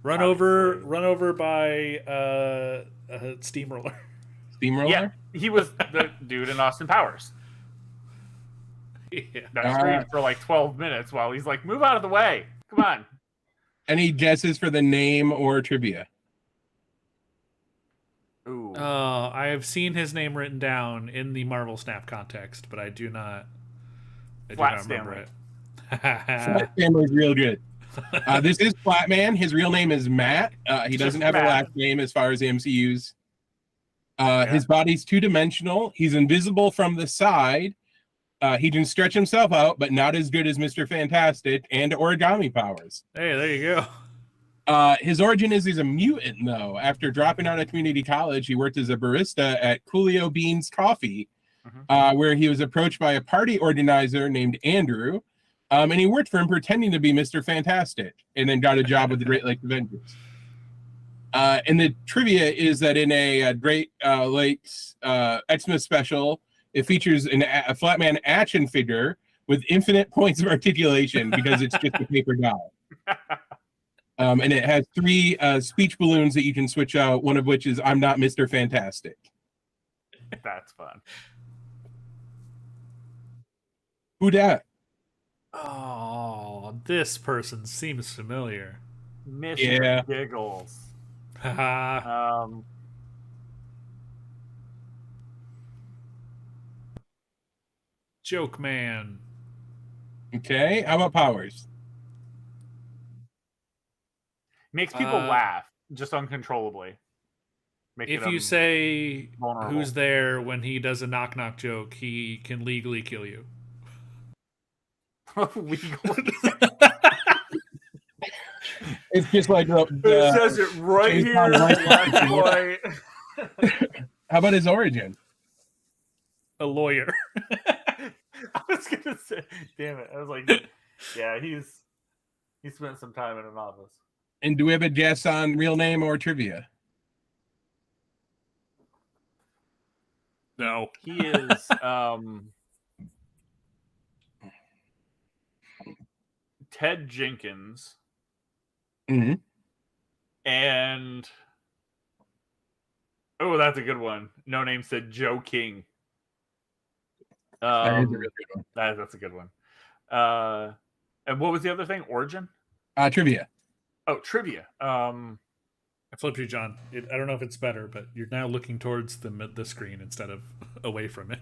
run over by a steamroller.
Steamroller?
Yeah, he was the dude in Austin Powers.
Yeah.
That screamed for like 12 minutes while he's like, move out of the way. Come on.
Any guesses for the name or trivia?
Ooh.
I have seen his name written down in the Marvel Snap context, but I do not remember it.
Flat Family's real good. This is Flat Man. His real name is Matt. He doesn't have a last name as far as the MCU's. His body's two-dimensional. He's invisible from the side. He can stretch himself out, but not as good as Mr. Fantastic, and origami powers.
Hey, there you go.
His origin is he's a mutant, though. After dropping out of community college, he worked as a barista at Coolio Beans Coffee, where he was approached by a party organizer named Andrew, and he worked for him pretending to be Mr. Fantastic, and then got a job with the Great Lakes Avengers. And the trivia is that in a Great Lakes Xmas special, it features a Flatman action figure with infinite points of articulation because it's just a paper doll. And it has 3 speech balloons that you can switch out, one of which is I'm not Mr. Fantastic.
That's fun.
Who dat?
Oh, this person seems familiar.
Mr. Giggles.
Joke Man.
Okay, how about powers?
Makes people laugh just uncontrollably.
If you say vulnerable. Who's there when he does a knock-knock joke, he can legally kill you.
Legally?
It's just like
it says it right here.
How about his origin?
A lawyer.
I was gonna say, damn it. I was like, yeah, he spent some time in an office.
And do we have a guess on real name or trivia?
No.
He is Ted Jenkins.
Mm-hmm.
And oh, that's a good one. No name said Joe King.
That is a really good one.
That's a good one. And what was the other thing? Origin?
Trivia.
Oh, trivia.
I flipped you, John. I don't know if it's better, but you're now looking towards the screen instead of away from it.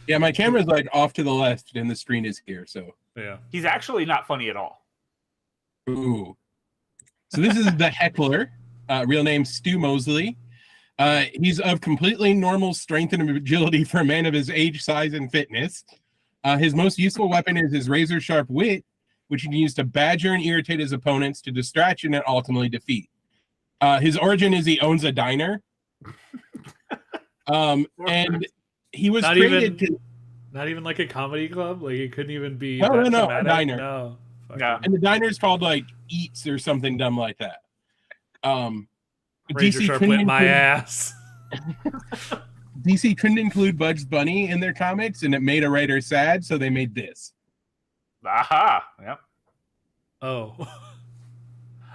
Yeah, my camera's like off to the left, and the screen is here. So
yeah,
he's actually not funny at all.
Ooh. So this is the heckler. real name Stu Mosley. He's of completely normal strength and agility for a man of his age, size, and fitness. His most useful weapon is his razor-sharp wit, which he can use to badger and irritate his opponents, to distraction and ultimately defeat. His origin is he owns a diner. And he was
not even like a comedy club. Like it couldn't even be.
No, a diner.
No.
Yeah. And the diner's called like Eats or something dumb like that.
Razor Sharp whip my ass.
DC couldn't include Bugs Bunny in their comics, and it made a writer sad, so they made this.
Aha! Yep.
Oh.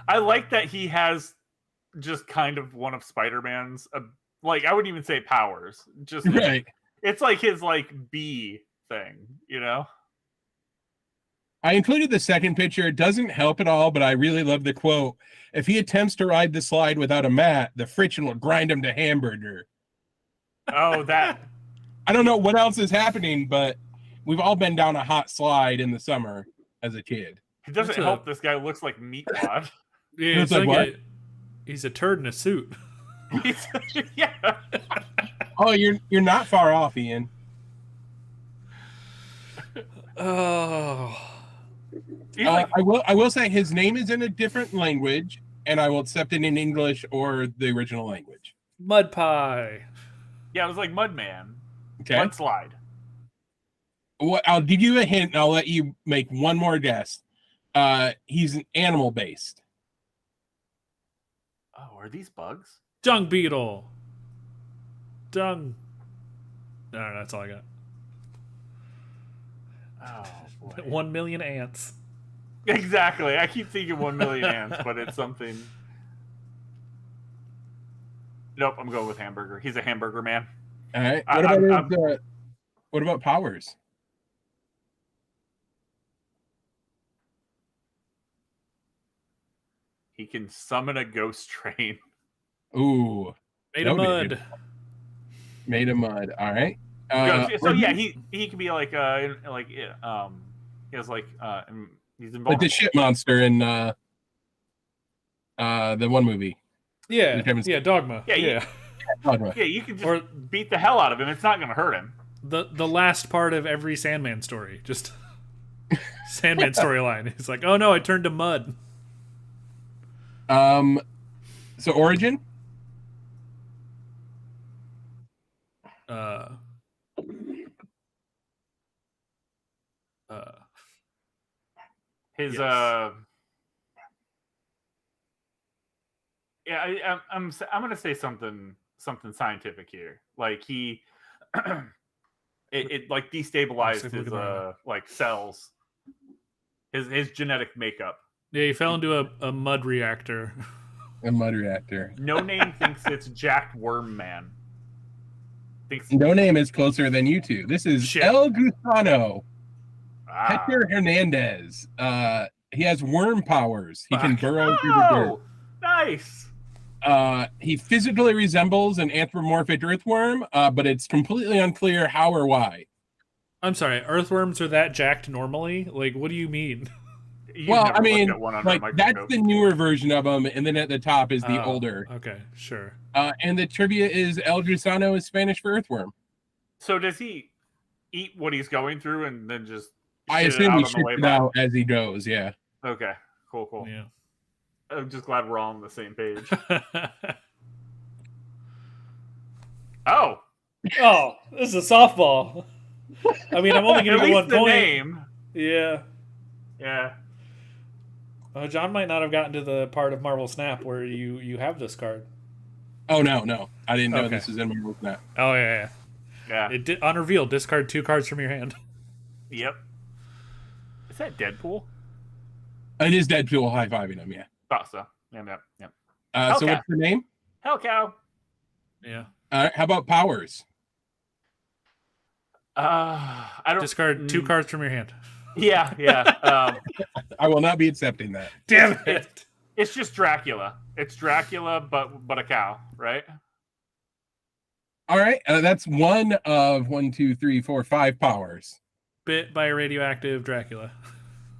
I like that he has just kind of one of Spider-Man's, like, I wouldn't even say powers. Just
right.
It's like his like B thing, you know?
I included the second picture. It doesn't help at all, but I really love the quote. If he attempts to ride the slide without a mat, the friction will grind him to hamburger.
Oh, that.
I don't know what else is happening, but we've all been down a hot slide in the summer as a kid.
It doesn't help. This guy looks like Meatwad.
Yeah, it's like what? He's a turd in a suit.
Yeah.
Oh, you're not far off, Ian.
Oh.
I will say his name is in a different language, and I will accept it in English or the original language.
Mud Pie.
Yeah, it was like Mudman.
Okay.
Mudslide.
I'll give you a hint, and I'll let you make one more guess. He's an animal based.
Oh, are these bugs?
Dung beetle. Dung. No, that's all I got.
Oh, boy.
1 million ants.
Exactly. I keep thinking 1 million ants, but it's something. Nope, I'm going with hamburger. He's a hamburger man.
All right. What about powers?
He can summon a ghost train.
Ooh.
Made of mud.
Made of mud. All right.
So yeah, he can be like he has like he's involved
like the shit monster in the one movie.
Yeah. Dogma.
Yeah.
Dogma.
Yeah, you can just beat the hell out of him. It's not going to hurt him.
The last part of every Sandman story, just Sandman storyline. He's like, oh no, I turned to mud.
So origin.
His
yes.
Yeah, I'm gonna say something scientific here. Like he, it like destabilized his like cells, his genetic makeup.
Yeah, he fell into a mud reactor.
A mud reactor.
No Name thinks it's Jacked Worm Man.
No Name is closer than you two. This is El Gusano. Hector Hernandez. He has worm powers. He can burrow through the dirt.
Nice.
He physically resembles an anthropomorphic earthworm, but it's completely unclear how or why.
I'm sorry, earthworms are that jacked normally? Like, what do you mean?
Well, I mean, like that's the newer version of them, and then at the top is the older.
Okay, sure.
And the trivia is El Gusano is Spanish for earthworm.
So does he eat what he's going through and then just?
I assume he shoots it out as he goes. Yeah.
Okay. Cool.
Yeah.
I'm just glad we're all on the same page. Oh,
this is a softball. I mean, I'm only giving you 1 point.
Name.
Yeah.
John
might not have gotten to the part of Marvel Snap where you have this card.
Oh no, I didn't know this is in Marvel Snap.
Oh yeah. It on reveal, discard 2 cards from your hand.
Yep. Is that Deadpool?
It is Deadpool high-fiving him. Yeah.
Thought so. Yep.
So what's the name?
Hellcow.
Yeah.
How about powers?
I don't
discard 2 cards from your hand.
Yeah.
I will not be accepting that.
Damn it!
It's just Dracula. It's Dracula, but a cow, right?
All right, that's one of 1, 2, 3, 4, 5 powers.
Bit by a radioactive Dracula.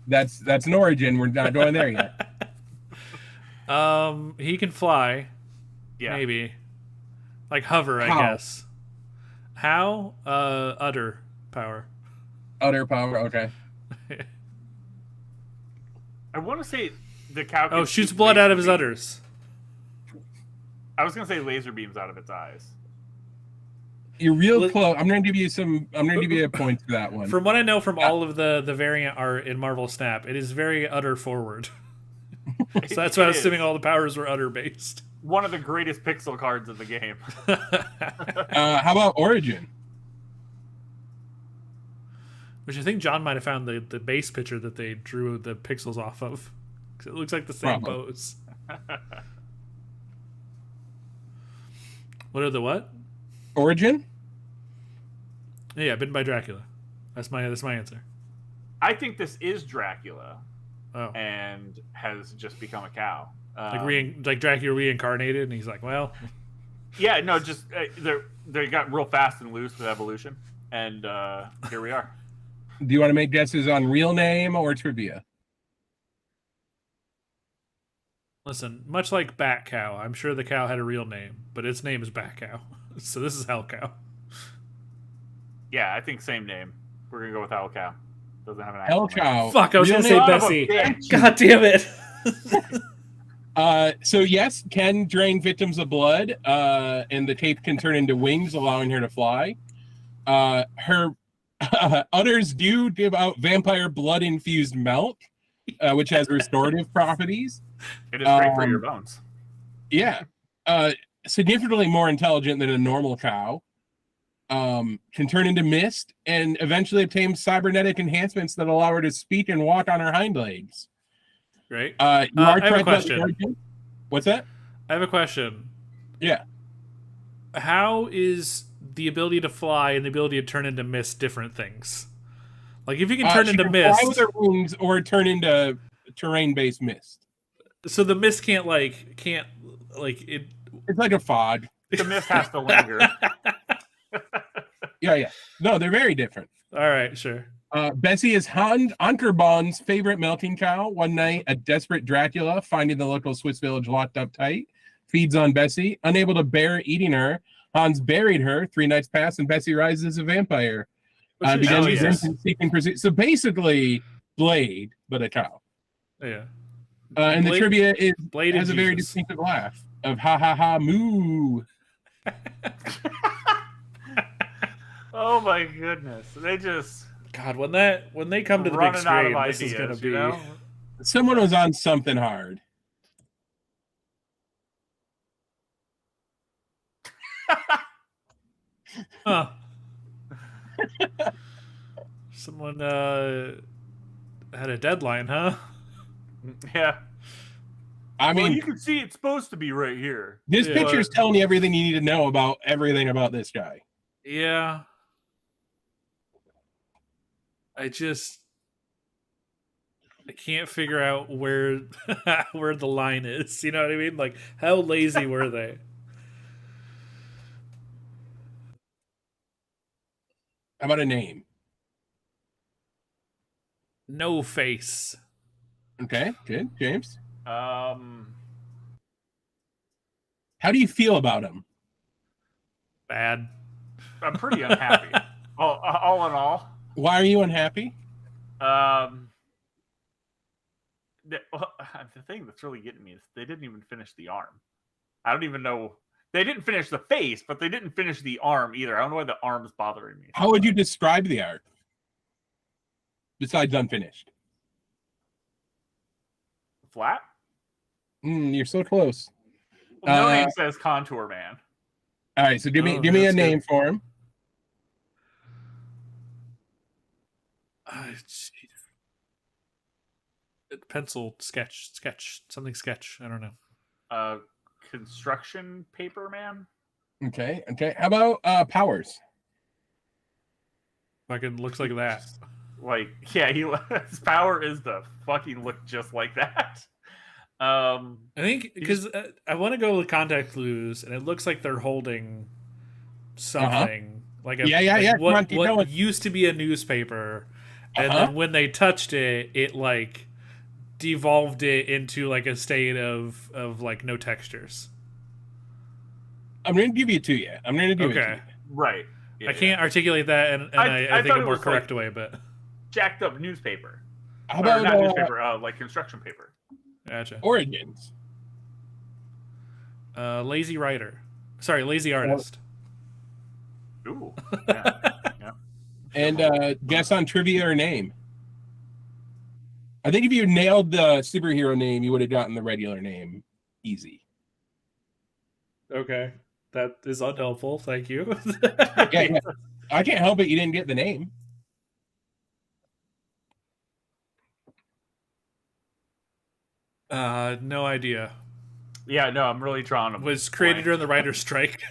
That's an origin. We're not going there yet.
He can fly.
Yeah.
Maybe. Like hover, I guess. How? Udder power.
Udder power, okay.
I want to say the cow can
shoots blood out of his udders.
I was going to say laser beams out of its eyes.
You're real close. I'm going to give you a point for that one.
From what I know from all of the variant art in Marvel Snap, it is very udder forward. So that's why I was assuming all the powers were udder based.
One of the greatest pixel cards of the game.
How about Origin?
Which I think John might have found the base picture that they drew the pixels off of. Because it looks like the same pose. What are the what?
Origin?
Yeah, bitten by Dracula. That's my answer.
I think this is Dracula. And has just become a cow.
Like Dracula reincarnated, and he's like, well.
Yeah, no, just they got real fast and loose with evolution, and here we are.
Do you want to make guesses on real name or trivia?
Listen, much like Bat Cow, I'm sure the cow had a real name, but its name is Bat Cow. So this is Hell Cow.
Yeah, I think same name. We're gonna go with Hell Cow. Doesn't have an
Hell Cow.
Fuck, I was going to say Bessie. God damn it.
So yes, can drain victims of blood, and the tape can turn into wings, allowing her to fly. Her udders do give out vampire blood-infused milk, which has restorative properties.
It is great for your bones.
Yeah. Significantly more intelligent than a normal cow. Can turn into mist and eventually obtain cybernetic enhancements that allow her to speak and walk on her hind legs.
Great.
I
have a question.
What's that?
I have a question.
Yeah.
How is the ability to fly and the ability to turn into mist different things? Like if you can turn into mist,
fly with her wings or turn into terrain-based mist.
So the mist can't it.
It's like a fog.
The mist has to linger.
Yeah. No, they're very different.
All right, sure.
Bessie is Ankerbon's favorite melting cow. One night, a desperate Dracula, finding the local Swiss village locked up tight, feeds on Bessie. Unable to bear eating her, Hans buried her. 3 nights pass, and Bessie rises as a vampire. Begins seeking pursuit. So basically, Blade, but a cow.
Yeah.
And the trivia is
Blade
has a very distinctive laugh of ha ha ha moo.
Oh my goodness! They just
when they come to the big screen, this is gonna be.
Someone was on something hard.
Huh. Someone had a deadline, huh?
Yeah.
I mean,
you can see it's supposed to be right here.
This picture's telling you everything you need to know about everything about this guy.
Yeah. I can't figure out where where the line is. You know what I mean? Like, how lazy were they?
How about a name?
No Face.
Okay, good. James?
How
do you feel about him?
Bad.
I'm pretty unhappy. all in all.
Why are you unhappy?
The thing that's really getting me is they didn't even finish the arm. I don't even know. They didn't finish the face, but they didn't finish the arm either. I don't know why the arm's bothering me.
How would you describe the art? Besides unfinished.
Flat?
You're so close.
Well, no name says Contour Man.
All right, so give me a name for him.
Pencil sketch. I don't know.
Construction Paper Man.
Okay. How about powers?
Fucking looks like that.
Like, yeah, his power is to fucking look just like that.
I think because I want to go with contact clues, and it looks like they're holding something like what used to be a newspaper, and then when they touched it, it like devolved it into like a state of like no textures.
I'm going to give you two. Yeah, I'm going to give it to you.
Right.
Yeah, I can't articulate that in I think a more correct way, but
jacked up newspaper.
How about
not newspaper? Like construction paper.
Gotcha.
Origins.
Lazy writer. Sorry, lazy artist.
Ooh. Yeah. Yeah.
And guess on trivia or name. I think if you nailed the superhero name, you would have gotten the regular name easy.
Okay. That is unhelpful. Thank you.
Yeah, I can't help it. You didn't get the name.
No idea.
Yeah, no, I'm really trying to.
Was created during the writer's strike.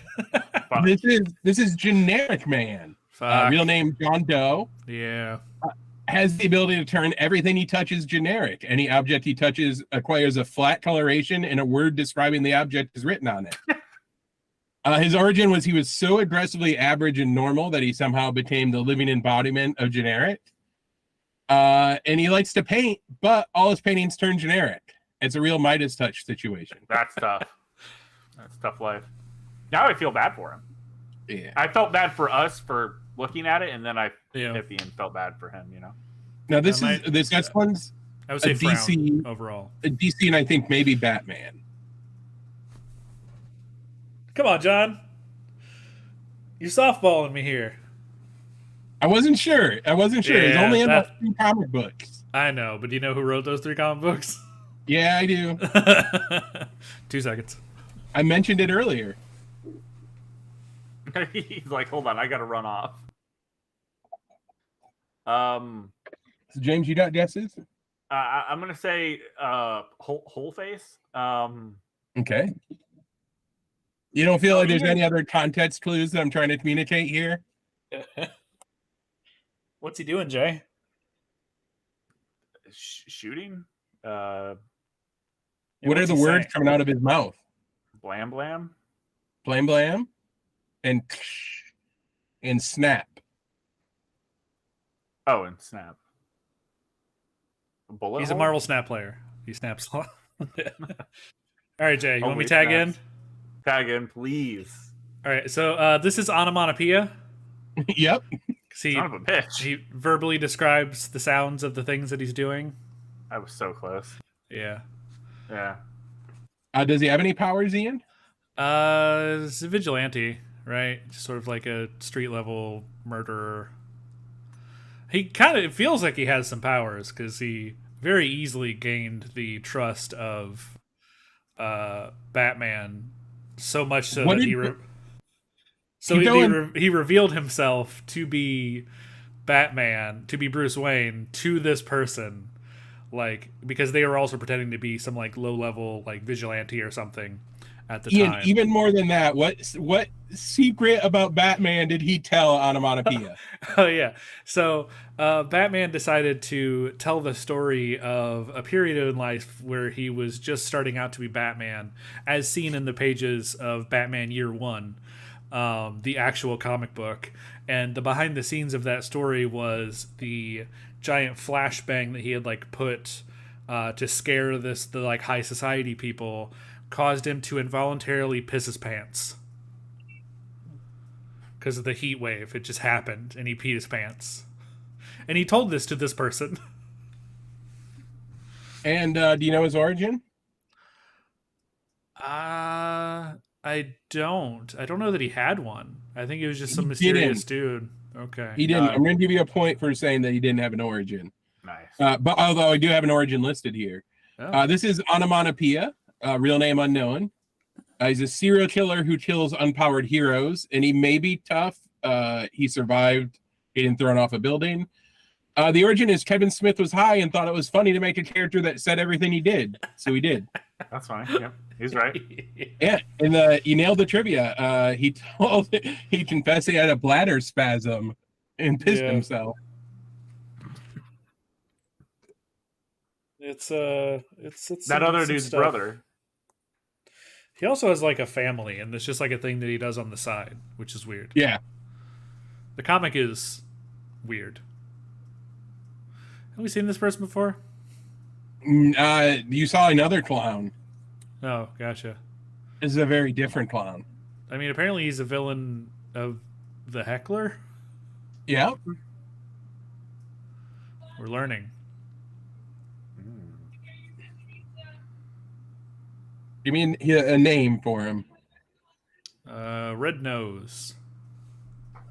This is Generic Man. Real name John Doe.
Yeah.
Has the ability to turn everything he touches generic. Any object he touches acquires a flat coloration, and a word describing the object is written on it. His origin was he was so aggressively average and normal that he somehow became the living embodiment of generic. And he likes to paint, but all his paintings turn generic. It's a real Midas touch situation.
That's tough. That's tough life. Now I feel bad for him.
Yeah.
I felt bad for us for looking at it, and then I at the end felt bad for him, you know.
Now this next one's
I would say
DC
overall.
A DC and I think maybe Batman.
Come on, John. You're softballing me here.
I wasn't sure. Yeah, it's only in the 3 comic books.
I know, but do you know who wrote those 3 comic books?
Yeah, I do.
2 seconds.
I mentioned it earlier.
He's like, hold on, I gotta run off.
So James, you got guesses?
I'm gonna say whole face.
Okay. You don't feel like there's any other context clues that I'm trying to communicate here?
What's he doing, Jay?
Shooting?
What are the words coming out of his mouth?
Blam blam.
Blam blam. And snap.
Oh, and snap.
He's a Marvel Snap player. He snaps a lot. All right, Jay, you want me to tag in?
Tag in, please.
All right, so this is onomatopoeia.
Yep.
Son of a bitch.
He verbally describes the sounds of the things that he's doing.
I was so close.
Yeah.
Yeah.
Does he have any powers, Ian?
It's a vigilante, right? Sort of like a street level murderer. He it feels like he has some powers because he very easily gained the trust of Batman, so much so that he revealed himself to be Batman, to be Bruce Wayne, to this person, like, because they were also pretending to be some like low level like vigilante or something at the time.
Even more than that, what secret about Batman did he tell Onomatopoeia?
Oh yeah, so Batman decided to tell the story of a period in life where he was just starting out to be Batman, as seen in the pages of Batman Year One, the actual comic book. And the behind the scenes of that story was the giant flashbang that he had like put to scare the like high society people, caused him to involuntarily piss his pants because of the heat wave. It just happened, and he peed his pants. And he told this to this person.
And do you know his origin?
I don't. I don't know that he had one. I think he was just some mysterious dude. Okay.
He didn't. I'm going to give you a point for saying that he didn't have an origin.
Nice.
But although I do have an origin listed here.
Oh.
This is Onomatopoeia, real name unknown. He's a serial killer who kills unpowered heroes, and he may be tough. He survived getting thrown off a building. The origin is Kevin Smith was high and thought it was funny to make a character that said everything he did, so he did.
That's fine. Yeah, he's right.
Yeah, and you nailed the trivia. He confessed he had a bladder spasm and pissed himself.
It's
that other dude's
stuff.
brother.
He also has like a family, and it's just like a thing that he does on the side, which is weird.
Yeah,
the comic is weird. Have we seen this person before?
You saw another clown.
Oh, gotcha.
This is a very different clown.
I mean, apparently he's a villain of the Heckler.
Yeah.
We're learning.
You mean a name for him?
Red Nose.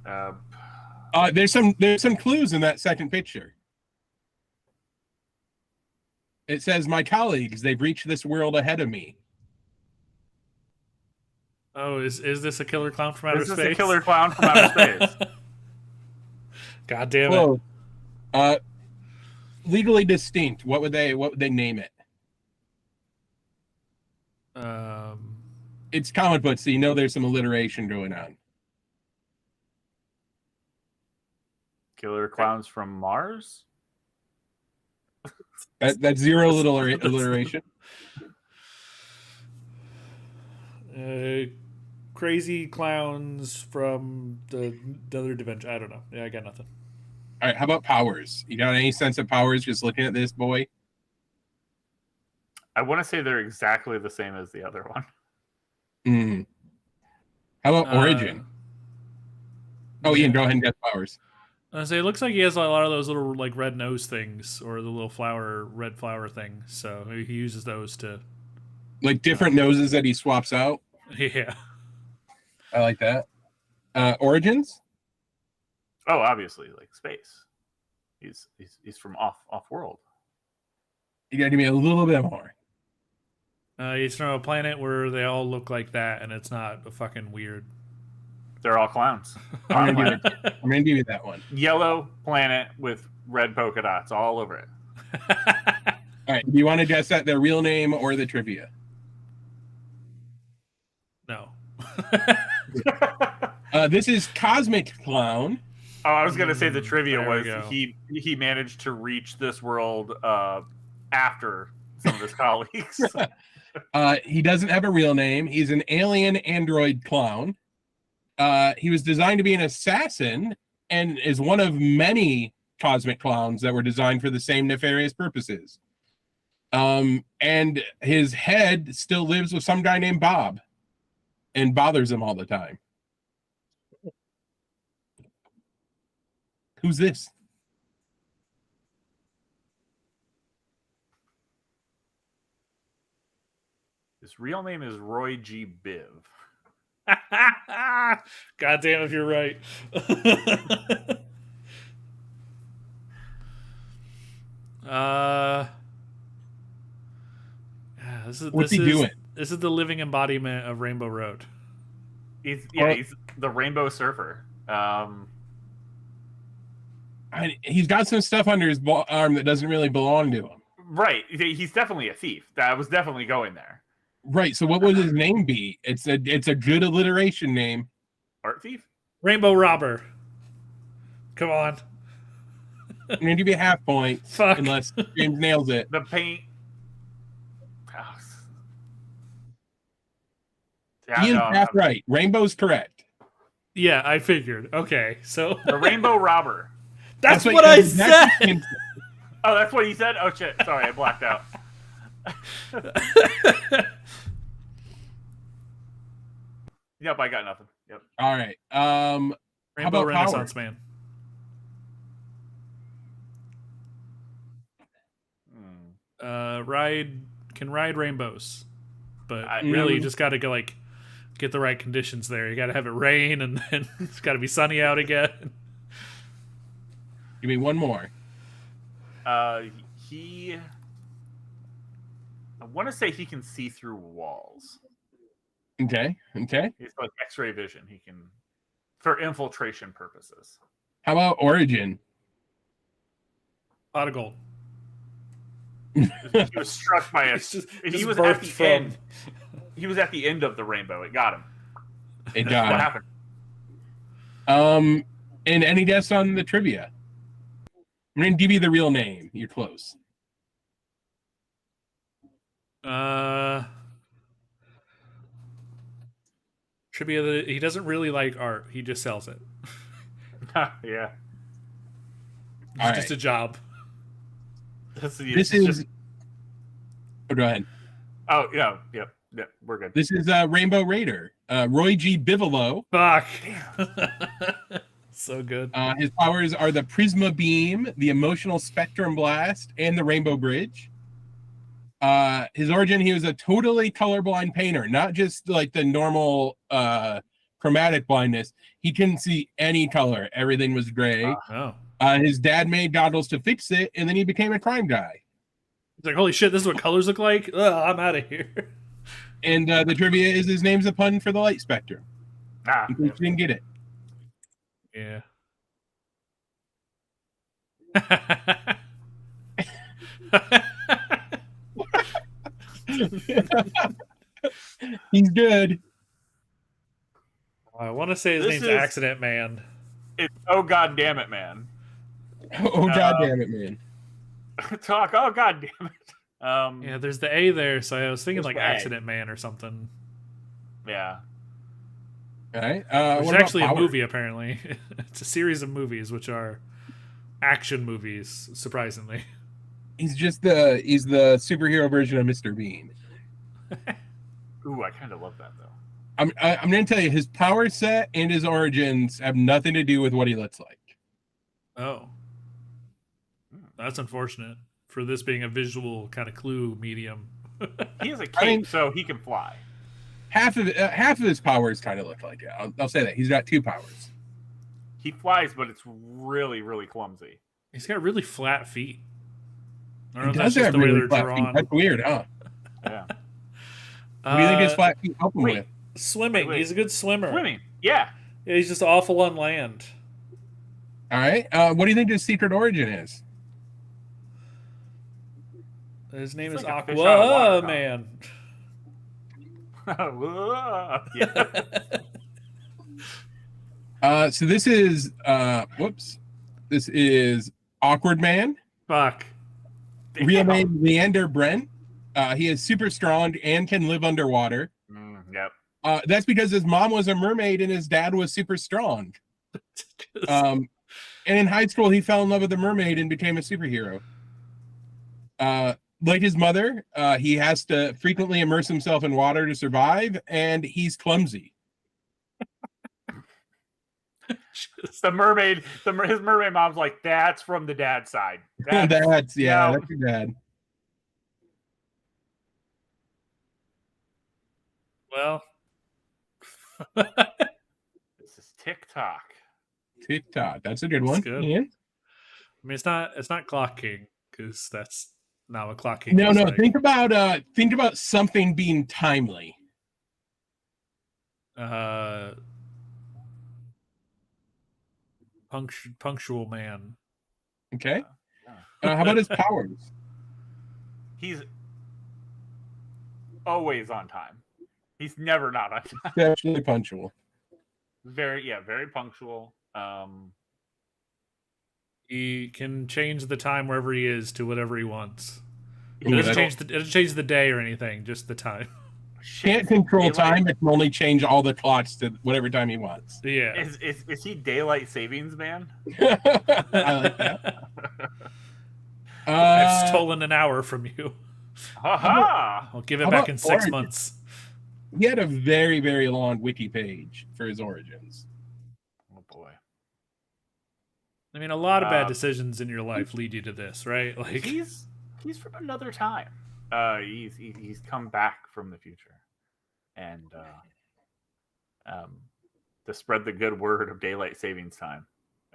There's some clues in that second picture. It says, "My colleagues, they've reached this world ahead of me."
Oh, is this a killer clown from outer space?
This is a killer clown from outer space.
God damn it.
Legally distinct. What would they name it? It's comic book, so you know there's some alliteration going on.
Killer clowns from Mars?
That's zero alliteration.
Crazy clowns from the other dimension. I don't know. Yeah, I got nothing.
All right, how about powers? You got any sense of powers just looking at this boy?
I want to say they're exactly the same as the other one.
How about origin? Ian, go ahead and get powers.
I say it looks like he has a lot of those little like red nose things or the little red flower thing. So maybe he uses those to
like different noses that he swaps out.
Yeah,
I like that. Origins?
Oh, obviously, like space. He's from off world.
You got to give me a little bit more.
He's from a planet where they all look like that, and it's not fucking weird.
They're all clowns.
I'm gonna give you that one.
Yellow planet with red polka dots all over it.
All right. Do you want to guess that their real name or the trivia?
No.
This is Cosmic Clown.
Oh, I was gonna say the trivia was he managed to reach this world after some of his colleagues.
He doesn't have a real name. He's an alien android clown. He was designed to be an assassin and is one of many cosmic clowns that were designed for the same nefarious purposes. And his head still lives with some guy named Bob and bothers him all the time. Who's this?
His real name is Roy G. Biv.
God damn if you're right.
What's he doing?
This is the living embodiment of Rainbow Road.
He's the Rainbow Surfer.
He's got some stuff under his arm that doesn't really belong to him.
Right. He's definitely a thief. That was definitely going there.
Right. So what would his name be? It's a good alliteration name.
Art thief?
Rainbow Robber. Come on.
I'm going to give you a half point.
Fuck.
Unless James nails it.
The paint.
Ian's half right. Rainbow's correct.
Yeah, I figured. Okay, so
the Rainbow Robber.
That's what I said.
Oh, that's what he said? Oh shit. Sorry, I blacked out. Yep, I got nothing. Yep.
All right.
Rainbow Renaissance Man. Can ride rainbows, but really you just got to go get the right conditions there. You got to have it rain, and then it's got to be sunny out again.
Give me one more.
I want to say he can see through walls.
Okay.
He's like X-ray vision. He can, for infiltration purposes.
How about origin?
Pot of gold.
He was struck by a. He was at the end. He was at the end of the rainbow. It got him.
It got him.
What happened?
And any guess on the trivia? I'm going to give you the real name. You're close.
Trivia. He doesn't really like art. He just sells it.
Yeah.
It's just a job.
This is Oh, go ahead.
Oh, yeah, yep, we're good.
This is Rainbow Raider, Roy G. Bivolo.
Fuck. So good.
His powers are the Prisma Beam, the Emotional Spectrum Blast, and the Rainbow Bridge. His origin, he was a totally colorblind painter, not just like the normal chromatic blindness. He couldn't see any color. Everything was gray. His dad made goggles to fix it, and then he became a crime guy.
He's like, holy shit, this is what colors look like? Ugh, I'm out of here.
And the trivia is his name's a pun for the light spectrum. In case you didn't get it.
Yeah.
He's good.
I want to say his name's Accident Man.
It's Oh God Damn It Man.
Oh God Damn It Man.
Talk. Oh God Damn It.
Yeah, there's the A there, so I was thinking like
the
Accident Man or something.
Yeah.
All right.
Which is actually a movie, apparently. It's a series of movies, which are action movies, surprisingly.
He's the superhero version of Mr. Bean.
Ooh, I kind of love that though.
I'm going to tell you, his power set and his origins have nothing to do with what he looks like.
Oh, that's unfortunate for this being a visual kind of clue medium.
He has a cape, so he can fly.
Half of his powers kind of look like it. I'll say that he's got two powers.
He flies, but it's really, really clumsy.
He's got really flat feet. I don't
He
know if
does
that's just
have
the way
really
they're
flat
drawn.
feet. That's weird, huh?
Yeah.
What do you think his flat feet help him with?
Swimming. He's a good swimmer.
Swimming. Yeah.
He's just awful on land.
All right. What do you think his secret origin is?
His name is
like Aquaman.
Man.
Yeah.
So this is This is Awkward Man.
Fuck.
Real name Leander Brent. He is super strong and can live underwater.
Yep.
That's because his mom was a mermaid and his dad was super strong. And in high school, he fell in love with a mermaid and became a superhero. Like his mother, he has to frequently immerse himself in water to survive, and he's clumsy.
His mermaid mom's like, that's from the dad's side.
That's your dad.
Well,
this is TikTok.
That's a good one.
Good.
Ian?
I mean, it's not Clock King, because that's not what Clock King.
No.
Like.
Think about something being timely.
Punctual Man.
Okay. How about his powers?
He's always on time. He's never not on time.
Exceptionally punctual.
Very punctual.
He can change the time wherever he is to whatever he wants. It doesn't change the day or anything, just the time.
Can't control time, but can only change all the clocks to whatever time he wants.
Yeah.
Is he daylight savings man?
I like that.
I've stolen an hour from you.
Ha-ha!
I'll give it back in 6 months.
He had a very, very long wiki page for his origins.
Oh boy.
I mean, a lot of bad decisions in your life lead you to this, right? Like
he's from another time. He's come back from the future, and to spread the good word of daylight savings time.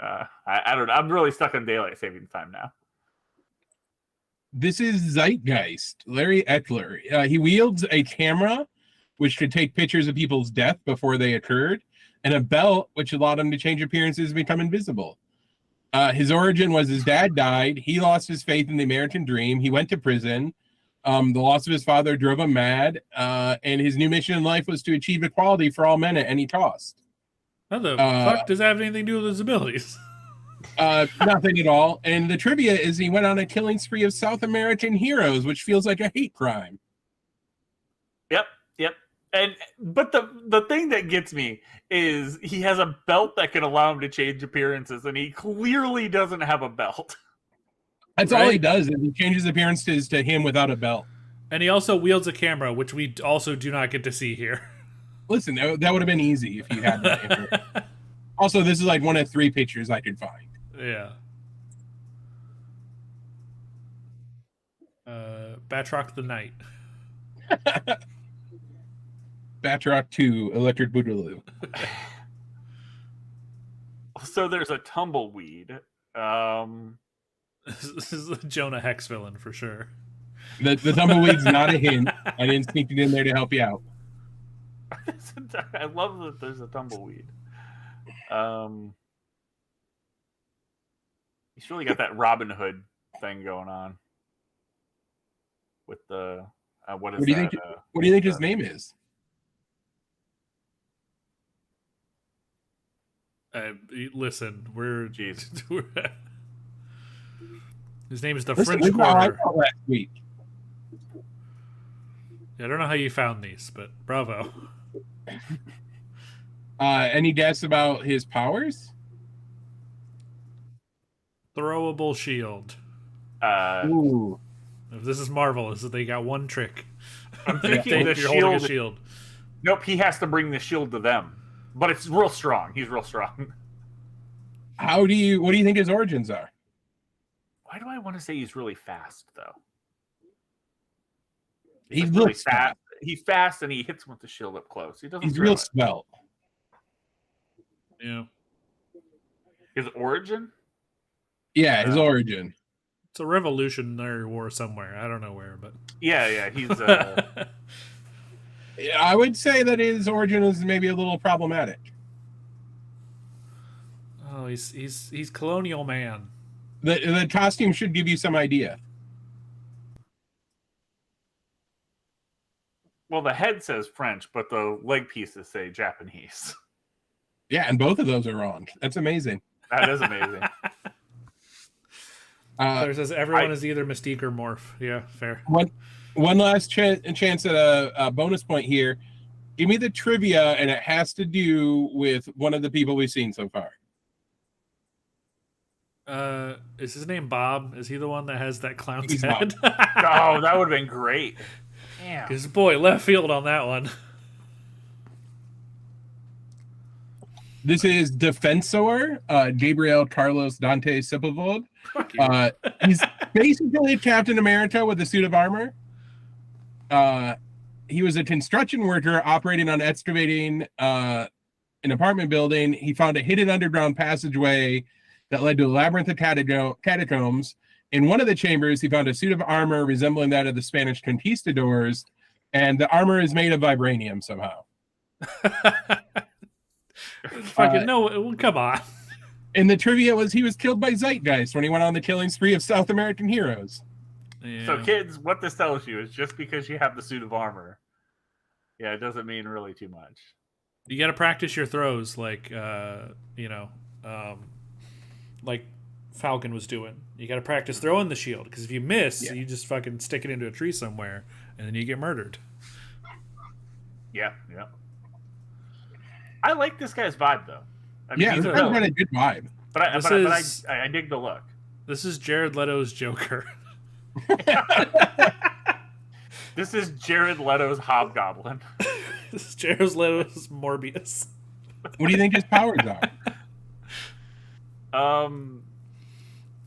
I don't know. I'm really stuck on daylight savings time now.
This is Zeitgeist, Larry Eckler. He wields a camera, which could take pictures of people's death before they occurred, and a belt, which allowed him to change appearances and become invisible. His origin was his dad died. He lost his faith in the American dream. He went to prison. The loss of his father drove him mad, and his new mission in life was to achieve equality for all men at any cost.
How the fuck does that have anything to do with his abilities?
Nothing at all. And the trivia is he went on a killing spree of South American heroes, which feels like a hate crime.
Yep. But the thing that gets me is he has a belt that can allow him to change appearances, and he clearly doesn't have a belt.
That's right? All he does is he changes appearances to him without a belt.
And he also wields a camera, which we also do not get to see here.
Listen, that would have been easy if you had that. Also, this is like one of 3 pictures I could find.
Yeah. Batroc the Knight.
Batroc 2, Electric Boogaloo.
So there's a tumbleweed.
This is a Jonah Hex villain for sure.
The tumbleweed's not a hint. I didn't sneak it in there to help you out.
I love that there's a tumbleweed. He's really got that Robin Hood thing going on. With the what do you
think? What do you think his name is?
Listen, we're his name is the
French
Quarter.
Last week.
I don't know how you found these, but bravo.
Any guess about his powers?
Throwable shield.
Ooh.
If this is Marvel, is that they got one trick.
I'm thinking the shield. Nope, he has to bring the shield to them. But it's real strong. He's real strong.
What do you think his origins are?
Why do I want to say he's really fast, though?
He's
really fast. He's fast and he hits with the shield up close.
He's real svelte.
Yeah.
His origin?
Yeah, his origin.
It's a Revolutionary War somewhere. I don't know where, but
yeah. He's.
I would say that his origin is maybe a little problematic.
Oh, he's colonial man.
The costume should give you some idea.
Well, the head says French, but the leg pieces say Japanese.
Yeah, and both of those are wrong. That's amazing.
That is amazing.
Claire says everyone is either Mystique or Morph. Yeah, fair.
One last chance at a bonus point here. Give me the trivia, and it has to do with one of the people we've seen so far.
Is his name Bob? Is he the one that has that clown's
He's
head?
Oh, that would have been great. Damn.
Because boy, left field on that one.
This is Defensor, Gabriel Carlos Dante Sepulveda. He's basically Captain America with a suit of armor. He was a construction worker operating on excavating an apartment building. He found a hidden underground passageway that led to a labyrinth of catacombs. In one of the chambers, he found a suit of armor resembling that of the Spanish conquistadors, and the armor is made of vibranium somehow.
Fucking no, come on.
And the trivia was he was killed by Zeitgeist when he went on the killing spree of South American heroes.
Yeah.
So, kids, what this tells you is just because you have the suit of armor, it doesn't mean really too much.
You got to practice your throws, like like Falcon was doing. You got to practice throwing the shield, because if you miss, you just fucking stick it into a tree somewhere, and then you get murdered.
Yeah. I like this guy's vibe, though. I mean,
he's got a good vibe.
But I dig the look.
This is Jared Leto's Joker.
This is Jared Leto's Hobgoblin.
This is Jared Leto's Morbius.
What do you think his powers are?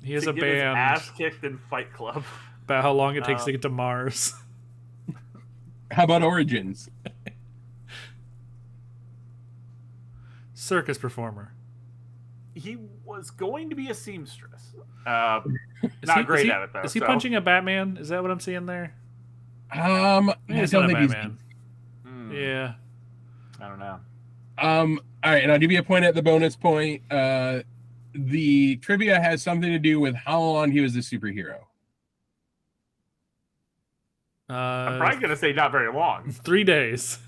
He has a
get
band.
His ass kicked in Fight Club.
About how long it takes to get to Mars.
How about origins?
Circus performer.
He was going to be a seamstress. Not great at it, though.
Is he punching a Batman? Is that what I'm seeing there?
He's not a Batman.
Yeah.
I don't know.
All right, and I'll give you a point at the bonus point. The trivia has something to do with how long he was a superhero.
I'm probably going to say not very long.
3 days.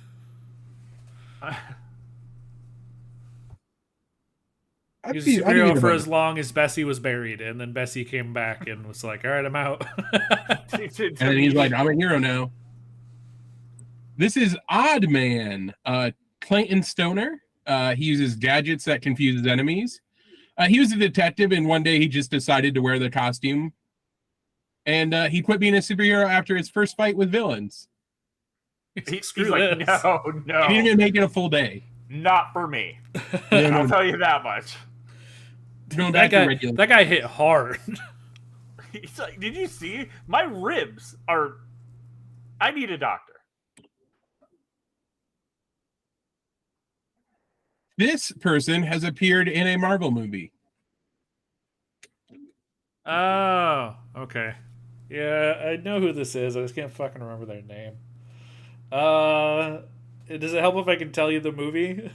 He was a superhero for as long as Bessie was buried, and then Bessie came back and was like, all right, I'm out.
And then he's like, I'm a hero now. This is Odd Man, Clayton Stoner. He uses gadgets that confuse his enemies. He was a detective, and one day he just decided to wear the costume. and he quit being a superhero after his first fight with villains.
He's like, no.
He didn't even make it a full day.
Not for me. I'll tell you that much.
That guy hit hard.
He's like, did you see? My ribs are... I need a doctor.
This person has appeared in a Marvel movie.
Oh, okay. Yeah, I know who this is. I just can't fucking remember their name. Does it help if I can tell you the movie?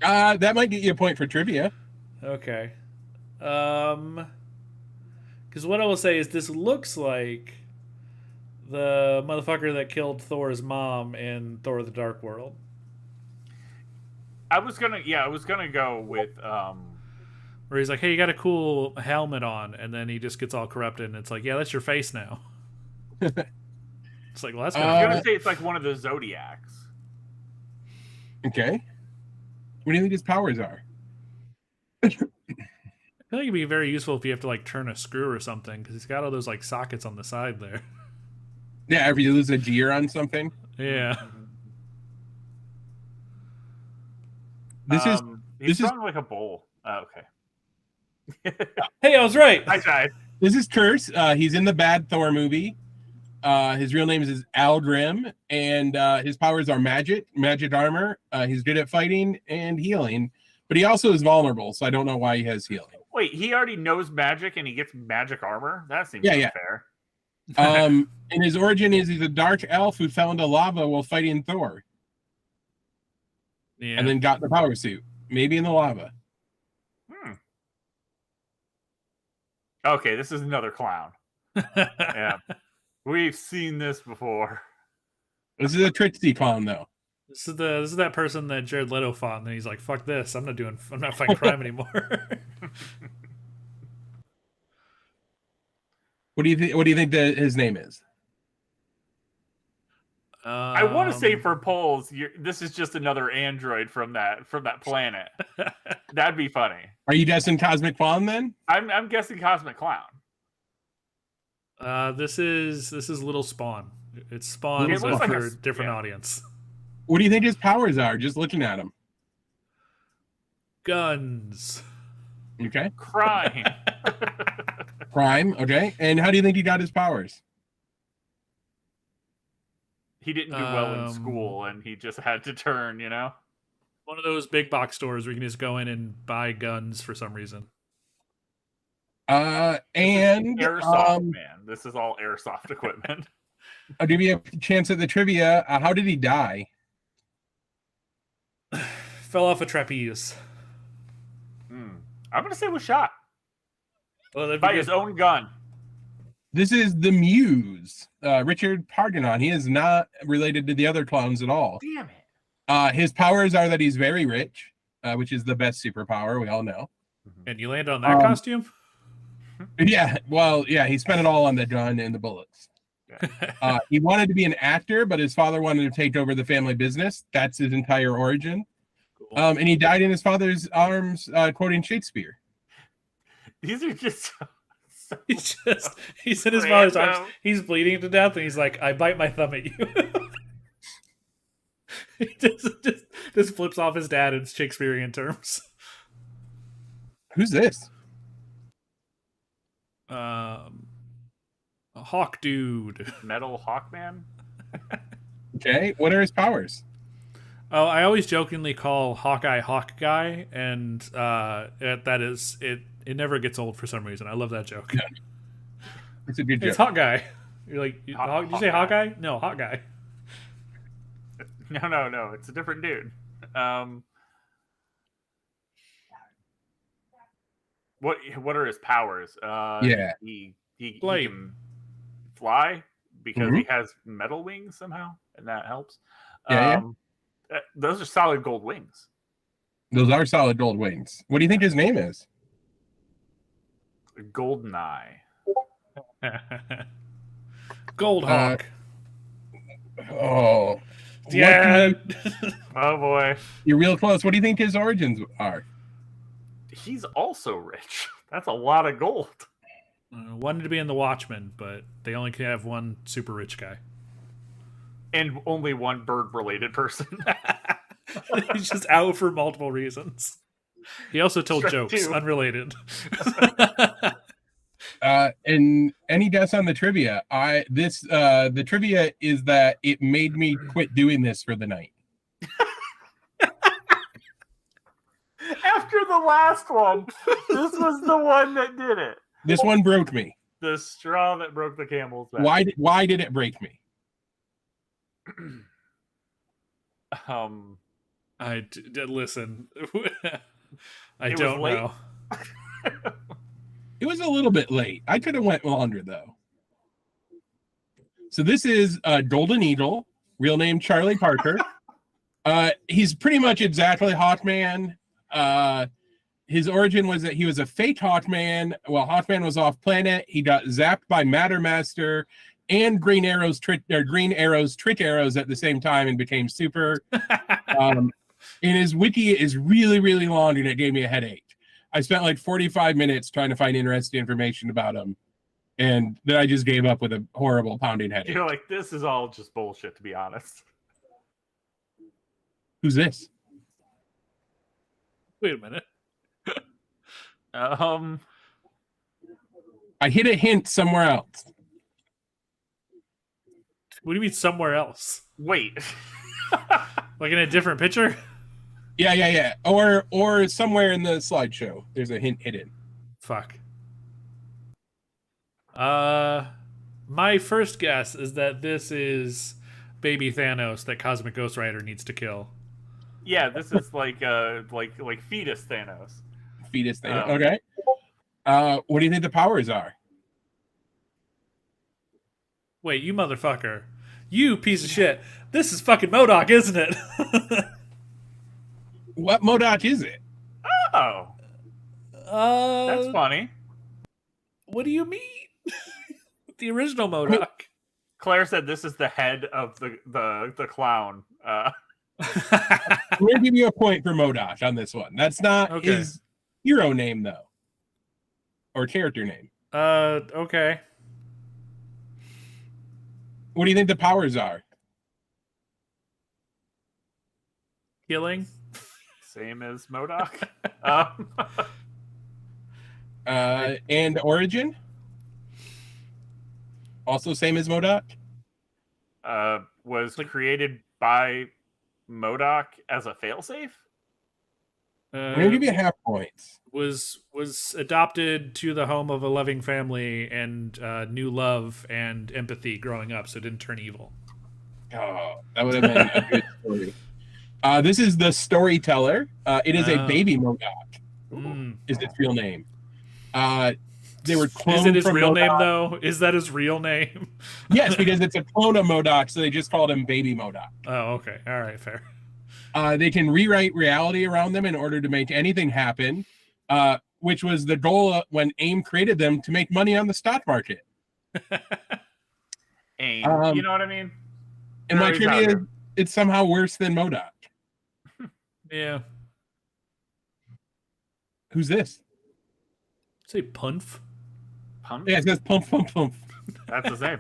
That might get you a point for trivia.
Okay. Because what I will say is this looks like the motherfucker that killed Thor's mom in Thor: The Dark World.
I was gonna go with
where he's like, hey, you got a cool helmet on, and then he just gets all corrupted, and it's like, yeah, that's your face now. It's like, well, that's
I was gonna say it's like one of the Zodiacs.
Okay. What do you think his powers are?
I feel like it'd be very useful if you have to like turn a screw or something, because he's got all those like sockets on the side there.
Yeah, if you lose a gear on something.
Yeah.
This is like a bowl. Oh, okay.
Hey, I was right.
I tried.
This is Curse. He's in the bad Thor movie. His real name is Aldrim, and his powers are magic armor. He's good at fighting and healing, but he also is vulnerable, so I don't know why he has healing.
Wait, he already knows magic and he gets magic armor? That seems unfair.
And his origin is he's a dark elf who fell into lava while fighting Thor.
Yeah.
And then got the power suit. Maybe in the lava.
Okay, this is another clown. Yeah. We've seen this before.
This is a Trixie clown, though.
This is that person that Jared Leto fought, and then he's like, "Fuck this! I'm not fighting crime anymore."
What do you think that his name is?
I want to say for polls, this is just another android from that planet. That'd be funny.
Are you guessing Cosmic Clown then?
I'm guessing Cosmic Clown.
This is Little Spawn. It's Spawn for a different audience.
What do you think his powers are? Just looking at him.
Guns.
Okay.
Crime.
Crime. Okay. And how do you think he got his powers?
He didn't do well in school, and he just had to turn.
One of those big box stores where you can just go in and buy guns for some reason.
And
airsoft, man. This is all airsoft equipment.
I'll give you a chance at the trivia. How did he die?
Fell off a trapeze.
I'm gonna say was shot.
Well,
by his own gun.
This is the Muse, Richard Parganon. He is not related to the other clowns at all.
Damn it.
His powers are that he's very rich, which is the best superpower, we all know.
And you landed on that costume?
Yeah, well, yeah, he spent it all on the gun and the bullets. He wanted to be an actor, but his father wanted to take over the family business. That's his entire origin. Cool. And he died in his father's arms, quoting Shakespeare.
These are just...
He's in his father's arms. He's bleeding to death, and he's like, "I bite my thumb at you." He just flips off his dad in Shakespearean terms.
Who's this?
A hawk dude.
Metal Hawkman.
Okay, what are his powers?
Oh, I always jokingly call Hawkeye Hawk Guy, and that is it. It never gets old for some reason. I love that joke.
Yeah. It's a good joke.
It's Hawk Guy. You're like, did you say Hawkeye? No, Hawk Guy.
No. It's a different dude. What are his powers?
Yeah.
He can fly because he has metal wings somehow, and that helps.
Yeah.
Those are solid gold wings.
Those are solid gold wings. What do you think his name is?
Goldeneye.
Goldhawk.
Oh.
Yeah.
Oh boy.
You're real close. What do you think his origins are?
He's also rich. That's a lot of gold.
Wanted to be in The Watchmen, but they only can have one super rich guy.
And only one bird-related person.
He's just out for multiple reasons. He also told jokes, unrelated.
And any guess on the trivia? The trivia is that it made me quit doing this for the night.
After the last one, this was the one that did it.
This one broke me.
The straw that broke the camel's back.
Why did it break me?
Listen. I don't know.
It was a little bit late. I could have went longer though. So this is Golden Eagle, real name Charlie Parker. He's pretty much exactly Hawkman. His origin was that he was a fake Hawkman. While Hawkman was off planet, he got zapped by Matter Master and Green Arrow's trick arrows at the same time and became super. And his wiki is really, really long, and it gave me a headache. I spent like 45 minutes trying to find interesting information about him, and then I just gave up with a horrible pounding headache.
You're like, this is all just bullshit, to be honest.
Who's this?
Wait a minute.
I hit a hint somewhere else.
What do you mean somewhere else?
Wait.
Like in a different picture?
Yeah. Or somewhere in the slideshow. There's a hint hidden.
Fuck. My first guess is that this is baby Thanos that Cosmic Ghost Rider needs to kill.
Yeah, this is like fetus Thanos.
Fetus Thanos. Okay. What do you think the powers are?
Wait, you motherfucker. You piece of shit. This is fucking MODOK, isn't it?
What MODOK is it?
Oh. That's funny.
What do you mean? The original MODOK.
Claire said this is the head of the clown.
I'm going to give you a point for MODOK on this one. That's not his hero name, though. Or character name.
Okay.
What do you think the powers are?
Healing?
Same as MODOK.
And origin? Also same as MODOK?
Was created by MODOK as a failsafe?
I'm going to give you half points.
Was adopted to the home of a loving family and knew love and empathy growing up, so didn't turn evil.
Oh, that would have been a good story. This is the Storyteller. It is a baby MODOK. Is its real name. They were cloned.
Is it his real
MODOK.
name though? Is that his real name?
Yes, because it's a clone of MODOK, so they just called him Baby MODOK.
Oh, okay. All right, fair.
They can rewrite reality around them in order to make anything happen, which was the goal when AIM created them, to make money on the stock market.
AIM, you know what I mean?
And my trivia, it's somehow worse than MODOK.
Yeah.
Who's this?
Say Punf.
Punf?
Yeah, it says Punf.
That's his name.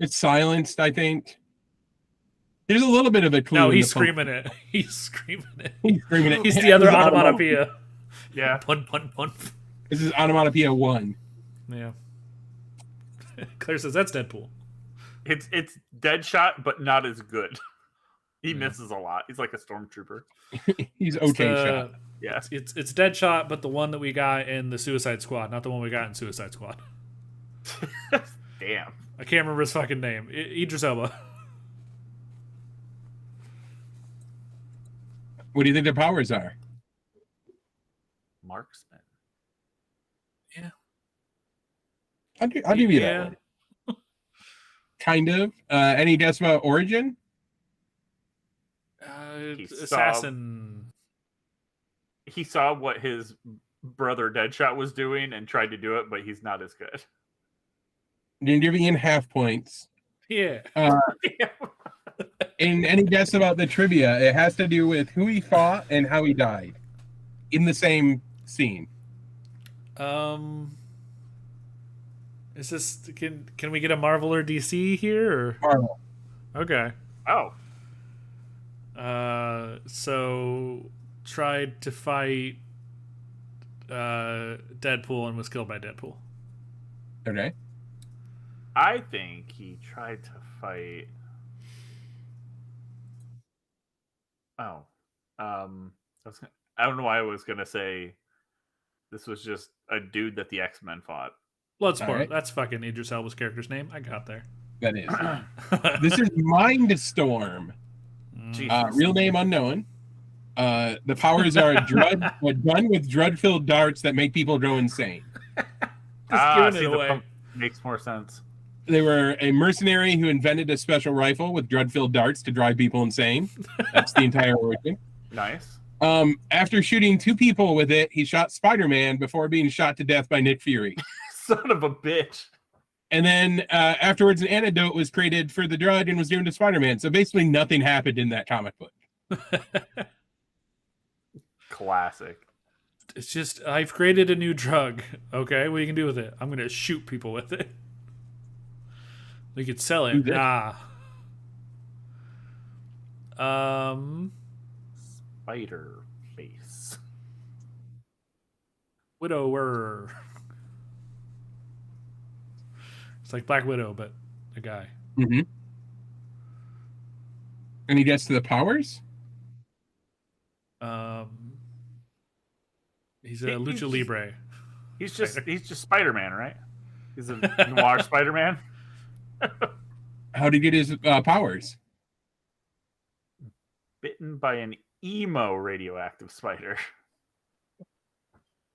It's silenced, I think. There's a little bit of a clue.
No, he's screaming it. He's screaming it.
He's screaming it.
He's the other onomatopoeia.
Yeah.
Pun.
This is onomatopoeia 1.
Yeah. Claire says that's Deadpool.
It's Deadshot, but not as good. He misses a lot. He's like a stormtrooper.
He's okay shot.
Yeah.
It's Deadshot, but the one that we got in the Suicide Squad, not the one we got in Suicide Squad.
Damn.
I can't remember his fucking name. Idris Elba.
What do you think their powers are?
Marksman.
Yeah.
I'll give you that one. Kind of. Any guess about origin?
Assassin.
He saw what his brother Deadshot was doing and tried to do it, but he's not as good.
You're giving in half points.
Yeah.
And any guess about the trivia? It has to do with who he fought and how he died in the same scene.
Is this can we get a Marvel or DC here? Or?
Marvel.
Okay. Oh.
So tried to fight Deadpool and was killed by Deadpool.
Okay.
I think he tried to fight. Oh. I don't know why I was gonna say this was just a dude that the X-Men fought.
Bloodsport. Right. That's fucking Idris Elba's character's name. I got there.
That is. This is Mindstorm. Real name unknown. The powers are done with drug-filled darts that make people go insane.
Just giving it away.
Makes more sense.
They were a mercenary who invented a special rifle with drug-filled darts to drive people insane. That's the entire origin.
Nice.
After shooting 2 people with it, he shot Spider-Man before being shot to death by Nick Fury.
Son of a bitch.
And then afterwards, an antidote was created for the drug and was given to Spider-Man. So basically nothing happened in that comic book.
Classic.
It's just, I've created a new drug. Okay, what you can do with it? I'm going to shoot people with it. We could sell it.
Spider face.
Widower. It's like Black Widow, but a guy.
Mm-hmm. And he gets to the powers?
He's a Lucha Libre.
He's just Spider-Man, right? He's a noir Spider-Man.
How'd he get his powers?
Bitten by an emo radioactive spider.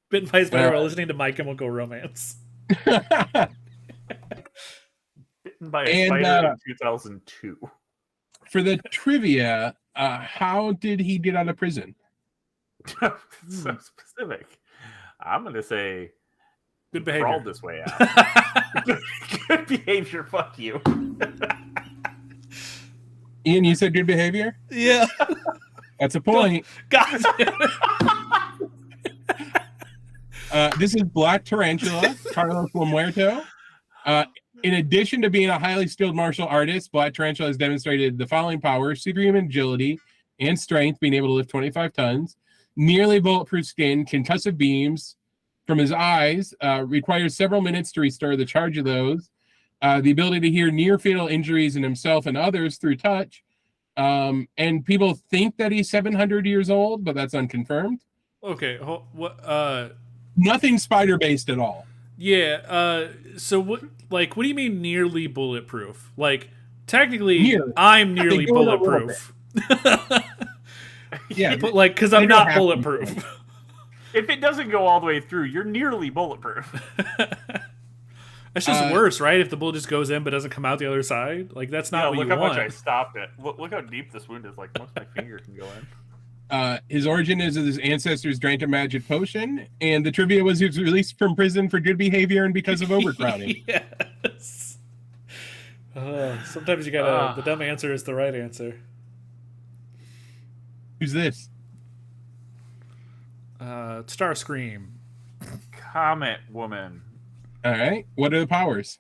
Bitten by a spider while listening to My Chemical Romance.
Bitten by a spider in 2002.
For the trivia, how did he get out of prison?
So specific. I'm going to say
good behavior.
Crawled this way out. Good behavior. Fuck you.
Ian, you said good behavior?
Yeah.
That's a point.
God.
This is Black Tarantula, Carlos Lamuerto. In addition to being a highly skilled martial artist, Black Tarantula has demonstrated the following powers: superhuman agility and strength, being able to lift 25 tons, nearly bulletproof skin, concussive beams from his eyes, requires several minutes to restore the charge of those, the ability to hear near fatal injuries in himself and others through touch. And people think that he's 700 years old, but that's unconfirmed.
Okay. What?
Nothing spider-based at all.
Yeah. So what? Like, what do you mean nearly bulletproof? Like, technically, I'm nearly bulletproof.
Yeah,
but like, because I'm not bulletproof.
If it doesn't go all the way through, you're nearly bulletproof.
That's just worse, right? If the bullet just goes in but doesn't come out the other side, like that's not what you want.
Look how much I stopped it. Look how deep this wound is. Like most of my finger can go in.
His origin is that his ancestors drank a magic potion, and the trivia was he was released from prison for good behavior and because of overcrowding.
Yes. Sometimes you gotta. The dumb answer is the right answer.
Who's this?
Starscream.
Comet Woman.
All right. What are the powers?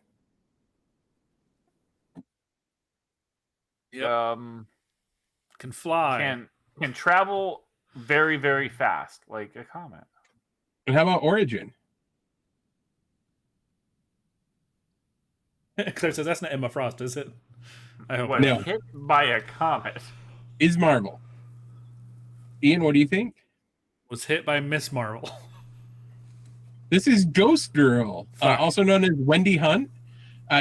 Yep. Can fly.
Can travel very, very fast, like a comet.
And how about origin?
Because that's not Emma Frost, is it? I hope
no.
Hit by a comet.
Is Marvel. Ian, what do you think?
Was hit by Miss Marvel.
This is Ghost Girl, also known as Wendy Hunt.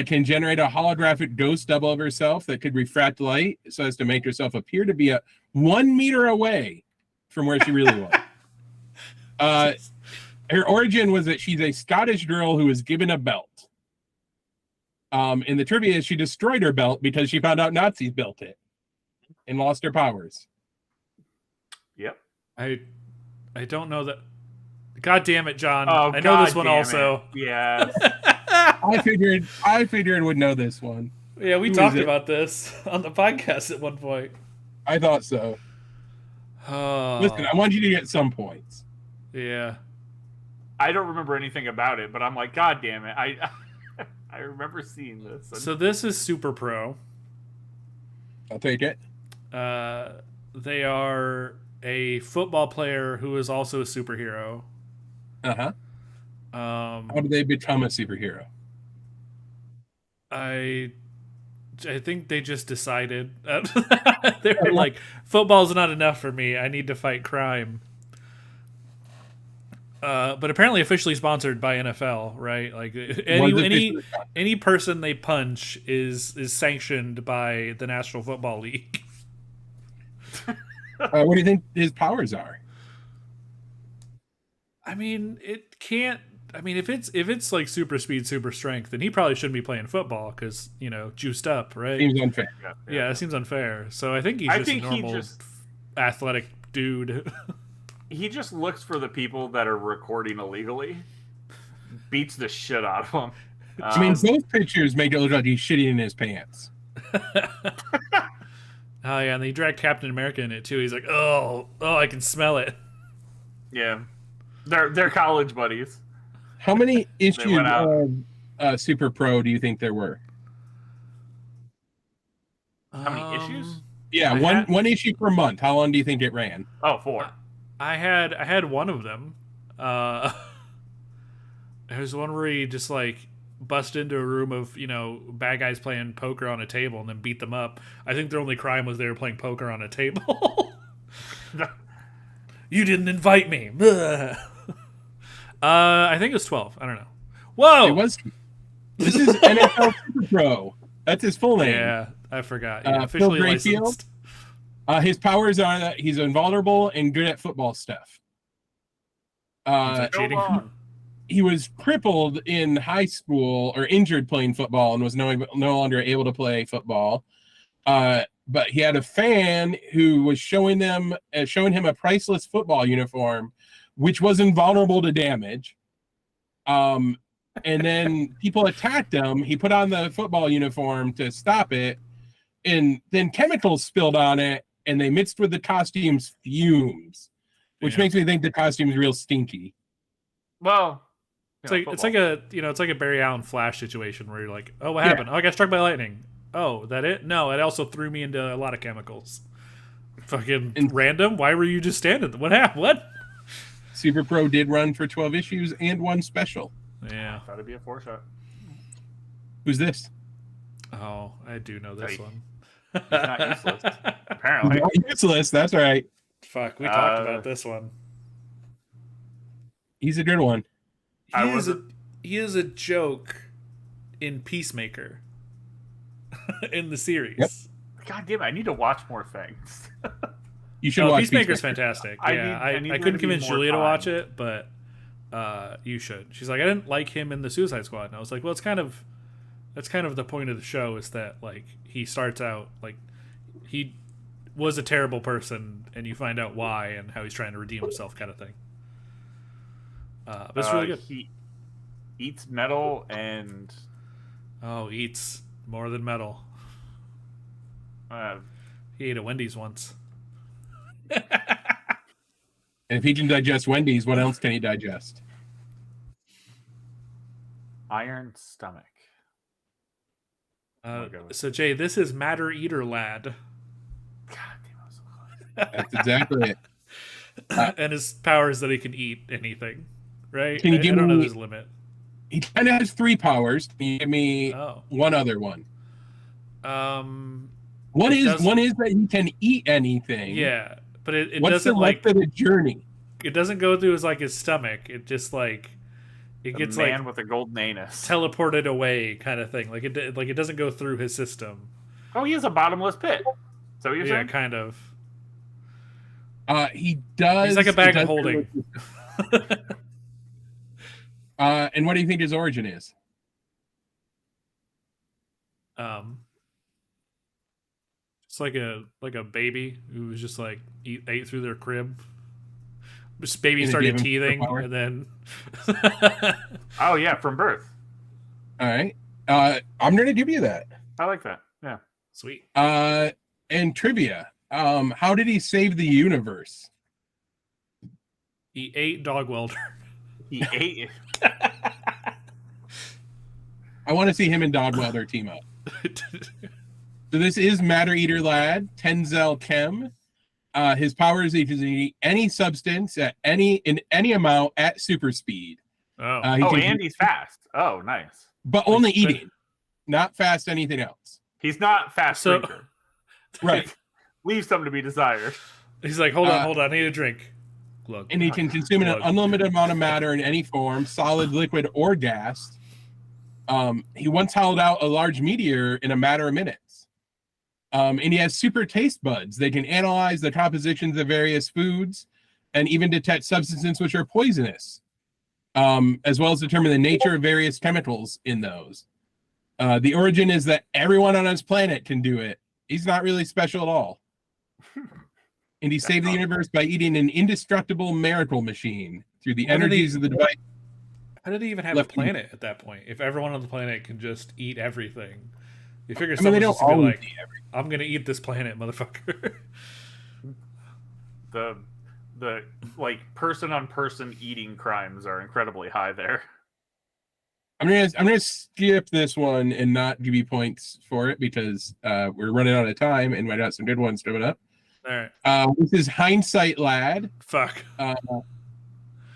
Can generate a holographic ghost double of herself that could refract light so as to make herself appear to be 1 meter away from where she really was. Her origin was that she's a Scottish girl who was given a belt. In the trivia, she destroyed her belt because she found out Nazis built it and lost her powers.
Yep.
I don't know that. God damn it, John.
Oh,
I know this one also.
Yeah.
I figured would know this one.
Yeah, we talked about this on the podcast at one point.
I thought so. Listen, I want you to get some points.
Yeah.
I don't remember anything about it, but I'm like, God damn it. I remember seeing this.
So this is Super Pro.
I'll take it.
They are a football player who is also a superhero.
Uh-huh. How do they become a superhero?
I think they just decided. They were like, football's not enough for me. I need to fight crime. But apparently officially sponsored by NFL, right? Like any person they punch is sanctioned by the National Football League.
What do you think his powers are?
I mean, it can't. I mean, if it's like super speed, super strength, then he probably shouldn't be playing football because juiced up, right?
Seems unfair.
Yeah, it seems unfair. So I think he's just a normal athletic dude.
He just looks for the people that are recording illegally, beats the shit out of them.
I mean, both pictures make it look like he's shitting in his pants.
Oh yeah, and they dragged Captain America in it too. He's like, oh, I can smell it.
Yeah, they're college buddies.
How many issues of Super Pro do you think there were?
How many issues?
Yeah, one issue per month. How long do you think it ran?
Oh, 4.
I had one of them. There's one where he just like bust into a room of bad guys playing poker on a table and then beat them up. I think their only crime was they were playing poker on a table. You didn't invite me. I think it was 12. I don't know. Whoa!
It was. This is NFL Super Pro. That's his full name.
Yeah, I forgot. Yeah, officially licensed.
His powers are that he's invulnerable and good at football stuff. He was crippled in high school or injured playing football and was no longer able to play football. But he had a fan who was showing him a priceless football uniform, which was invulnerable to damage. And then people attacked him. He put on the football uniform to stop it, and then chemicals spilled on it, and they mixed with the costume's fumes, which makes me think the costume's real stinky.
Well,
it's like a Barry Allen Flash situation where you're like, oh, what happened? Oh, I got struck by lightning. Oh, that it? No, it also threw me into a lot of chemicals. Fucking random. Why were you just standing there? What happened? What?
Super Pro did run for 12 issues and one special.
Yeah.
I thought it'd be a 4-shot.
Who's this?
Oh, I do know this one.
He's not useless, apparently.
Not useless, that's right.
Fuck, we talked about this one.
He's a good one.
He is a joke in Peacemaker in the series.
Yep.
God damn it, I need to watch more things.
You should watch
Peacemaker's fantastic. Yeah, I couldn't convince Julia to watch it, but you should. She's like, I didn't like him in the Suicide Squad, and I was like, well, that's kind of the point of the show, is that like he starts out like he was a terrible person, and you find out why and how he's trying to redeem himself, kind of thing. But it's really good.
He eats metal and
eats more than metal. He ate a Wendy's once.
And if he can digest Wendy's, what else can he digest?
Iron stomach.
So Jay, this is Matter Eater Lad.
God damn, I was so close.
That's exactly it.
And his power is that he can eat anything, right?
Can you give
I don't
me,
know there's a limit.
He kind of has 3 powers. Can you give me one other one? One is that he can eat anything.
Yeah, but it
What's
doesn't
the length of the journey?
It doesn't go through his stomach. It just like it gets
man with a golden anus
teleported away, kind of thing. Like it doesn't go through his system.
Oh, he has a bottomless pit. So you're saying?
Yeah, kind of.
He does.
He's like a bag of holding.
And what do you think his origin is?
It's like a baby who was just like ate through their crib. This baby started teething, and then.
Oh yeah, from birth.
All right, I'm gonna give you that.
I like that. Yeah,
sweet.
And trivia. How did he save the universe?
He ate Dog Welder.
He ate it.
I want to see him and Dogwelder team up. So this is Matter Eater Lad, Tenzel Chem. His power is he can eat any substance in any amount at super speed.
And he's fast. Oh, nice.
But only eating, not fast anything else.
He's not fast drinker.
Right.
Leave something to be desired.
He's like, hold on, I need a drink.
Glug. And he can consume an unlimited amount of matter in any form, solid, liquid, or gas. He once held out a large meteor in a matter of minutes. And he has super taste buds. They can analyze the compositions of various foods and even detect substances which are poisonous, as well as determine the nature of various chemicals in those. The origin is that everyone on his planet can do it. He's not really special at all. And he saved the universe by eating an indestructible miracle machine through the energies of the device.
How did he even have a planet at that point? If everyone on the planet can just eat everything. You figure someone's just gonna be like, I'm gonna eat this planet, motherfucker.
The like person on person eating crimes are incredibly high there.
I'm gonna skip this one and not give you points for it because we're running out of time and might have some good ones coming up.
All right.
This is Hindsight Lad.
Fuck.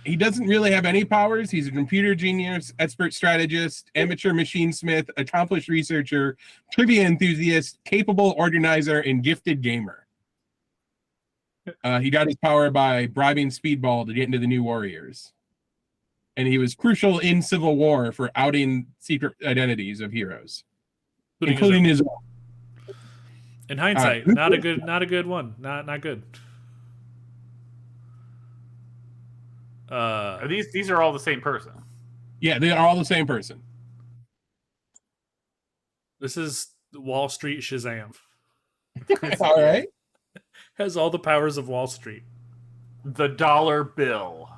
He doesn't really have any powers. He's a computer genius, expert strategist, amateur machinesmith, accomplished researcher, trivia enthusiast, capable organizer, and gifted gamer. He got his power by bribing Speedball to get into the New Warriors. And he was crucial in Civil War for outing secret identities of heroes, including his own.
In hindsight, not a good one. Not good.
These are all the same person.
Yeah, they are all the same person.
This is Wall Street Shazam.
All right.
Has all the powers of Wall Street.
The dollar bill.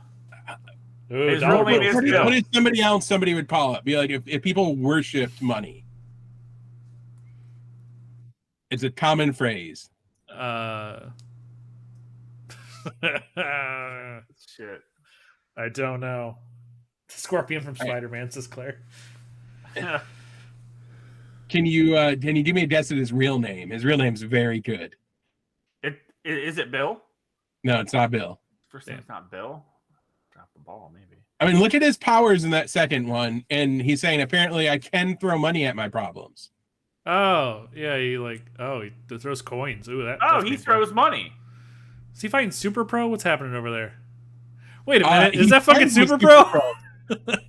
His real name is Bill. What is somebody else somebody would call it? Be like if people worshipped money. It's a common phrase.
Shit.
I don't know. The Scorpion from Spider-Man, says Claire.
Can you give me a guess at his real name? His real name's very good.
Is it Bill?
No, it's not Bill.
First name's not Bill. Drop the ball, maybe.
I mean, look at his powers in that second one, and he's saying apparently I can throw money at my problems.
Oh yeah, he throws coins. Ooh, that.
Oh, he throws money.
Is he fighting Super Pro? What's happening over there? Wait a minute, is that fucking Super Pro?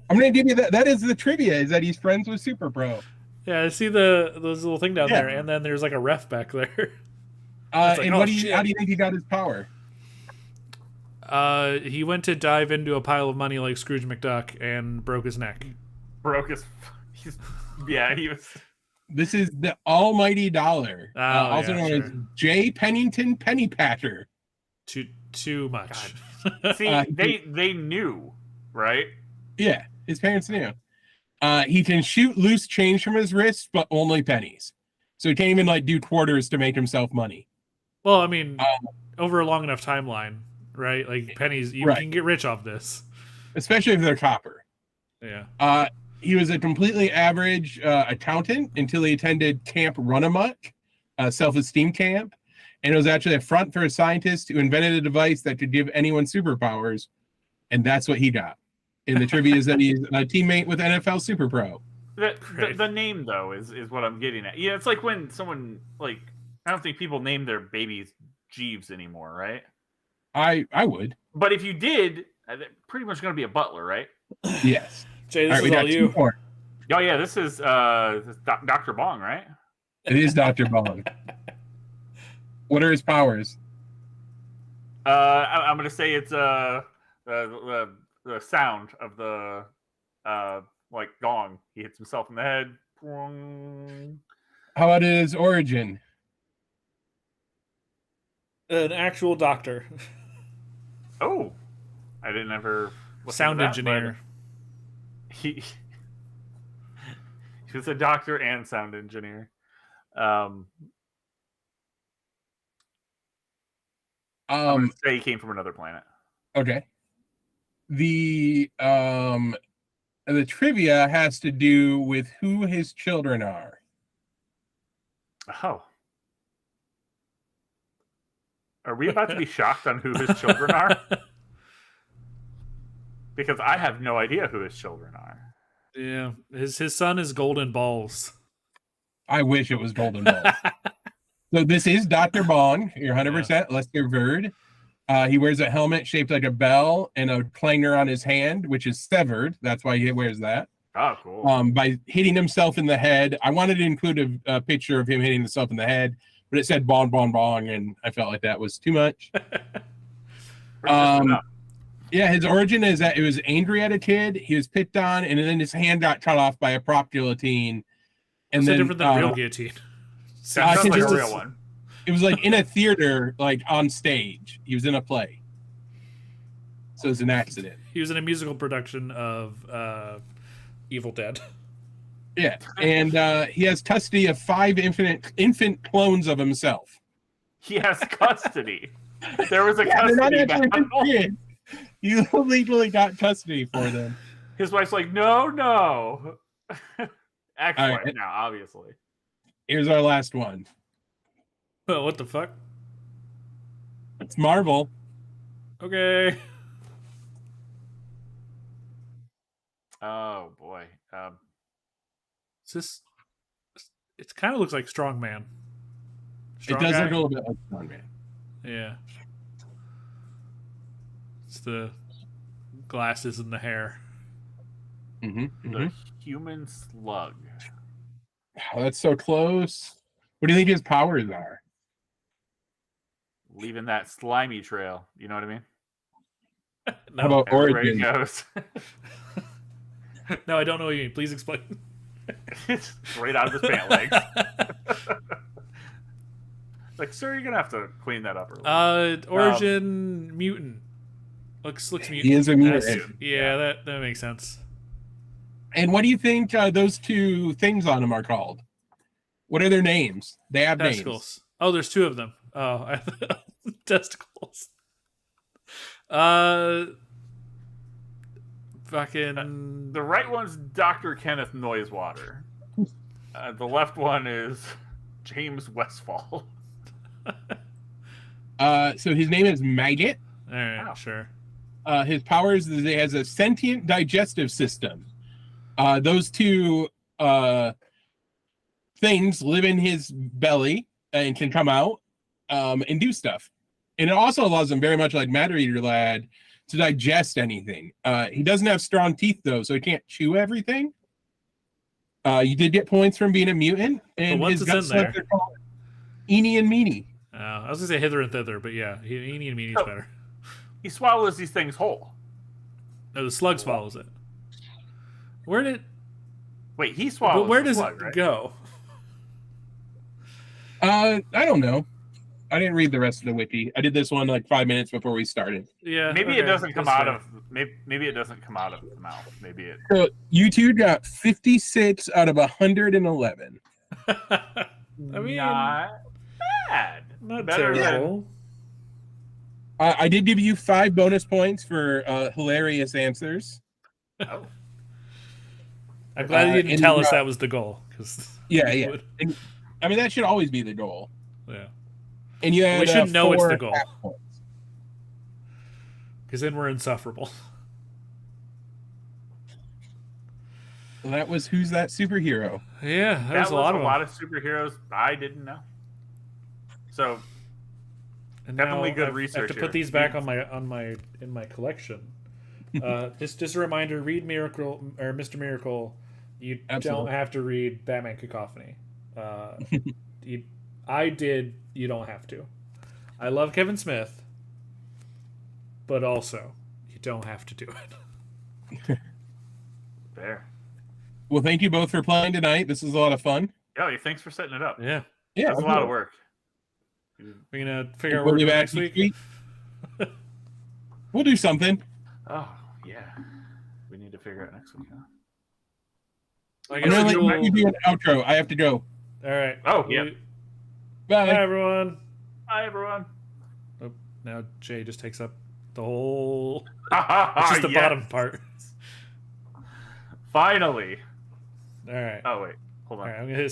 I'm gonna give you that. That is the trivia. Is that he's friends with Super Pro?
Yeah, I see those little thing down there, and then there's like a ref back there.
And how do you think he got his power?
He went to dive into a pile of money like Scrooge McDuck and broke his neck.
He was.
This is the almighty dollar, also known as J. Pennington Pennypacker.
Too much.
See, they knew, right?
Yeah, his parents knew. He can shoot loose change from his wrist, but only pennies. So he can't even do quarters to make himself money.
Well, I mean, over a long enough timeline, right? Like pennies, you can get rich off this,
especially if they're copper.
Yeah.
He was a completely average accountant until he attended Camp Runamuck, a self-esteem camp. And it was actually a front for a scientist who invented a device that could give anyone superpowers. And that's what he got. In the trivia is that he's a teammate with NFL Super Pro.
The name, though, is what I'm getting at. Yeah, it's like when someone, I don't think people name their babies Jeeves anymore, right?
I would.
But if you did, pretty much going to be a butler, right?
Yes.
Jay, this is all you.
Oh, yeah, this is Dr. Bong, right?
It is Dr. Bong. What are his powers?
I'm going to say it's the sound of the gong. He hits himself in the head.
How about his origin?
An actual doctor.
Oh, I didn't ever.
Sound engineer.
He was a doctor and sound engineer. I'm gonna say he came from another planet.
Okay. The The trivia has to do with who his children are.
Oh. Are we about to be shocked on who his children are? Because I have no idea who his children are.
Yeah, his son is Golden Balls.
I wish it was Golden Balls. So this is Dr. Bong. You're 100% Lester Verd. He wears a helmet shaped like a bell and a clanger on his hand, which is severed. That's why he wears that.
Oh, cool.
By hitting himself in the head. I wanted to include a picture of him hitting himself in the head, but it said bong, bong, bong, and I felt like that was too much. Yeah, his origin is that it was angry at a kid. He was picked on, and then his hand got cut off by a prop guillotine. And then
different than a real guillotine.
Sounds like a real one.
It was like in a theater, like on stage. He was in a play. So it was an accident.
He was in a musical production of Evil Dead.
Yeah, and he has custody of 5 infant clones of himself.
He has custody. There was a custody battle.
You legally got custody for them.
His wife's like, no. Ex-wife
right.
now, obviously.
Here's our last one.
Oh, what the fuck?
It's Marvel.
Okay.
Oh boy.
It kind of looks like Strongman.
It does look a little bit like Strongman.
Yeah. It's the glasses and the hair.
The human slug.
Oh, that's so close. What do you think his powers are?
Leaving that slimy trail. You know what I mean?
How about origin?
Goes.
No, I don't know what you mean. Please explain.
It's right out of his pant legs. Like, sir, you're gonna have to clean that up.
Origin mutant. Looks mutant.
He is a mutant.
Yeah, that makes sense.
And what do you think those 2 things on him are called? What are their names? They have
testicles.
Names.
Oh, there's 2 of them. Oh, testicles. Fucking.
The right one's Dr. Kenneth Noisewater. The left one is James Westfall.
So his name is Maggot.
All right, sure.
His powers is he has a sentient digestive system. Those 2 things live in his belly and can come out and do stuff. And it also allows him, very much like Matter Eater Lad, to digest anything. He doesn't have strong teeth, though, so he can't chew everything. You did get points from being a mutant. And his gut slugs are called Eenie and Meenie.
I was going to say hither and thither, but yeah, Eenie and Meenie's better.
He swallows these things whole.
No, the slug swallows it.
Wait, he swallows.
But where does
slug,
it
right?
go?
I don't know. I didn't read the rest of the wiki. I did this one like 5 minutes before we started.
Yeah,
maybe it doesn't come out of. Maybe it doesn't come out of the mouth. Maybe it.
So you 2 got 56 out of 111.
I mean,
not bad.
Not
Better
terrible.
I did give you 5 bonus points for hilarious answers.
Oh.
I'm glad you didn't tell us that was the goal.
Yeah. And, I mean, that should always be the goal.
Yeah.
And you had,
we should know it's the goal. Because then we're insufferable.
Well, that was Who's That Superhero?
Yeah, that was a lot
of superheroes I didn't know. So
and
definitely good research.
I have to put these back in my collection. Just a reminder: read Miracle or Mr. Miracle. You don't have to read Batman Cacophony. I did. You don't have to. I love Kevin Smith, but also you don't have to do it.
Fair.
Well, thank you both for playing tonight. This was a lot of fun.
Yeah, thanks for setting it up.
Yeah,
that's a lot of work.
We're gonna figure out what we're doing next week.
We'll do something.
Oh yeah, we need to figure out next week. Huh?
I'm gonna let you do an outro. I have to go.
All right.
Oh yeah.
Bye.
Bye everyone.
Bye everyone.
Oh, now Jay just takes up the whole. It's just the bottom part.
Finally.
All right.
Oh wait, hold on.
All right, I'm gonna hit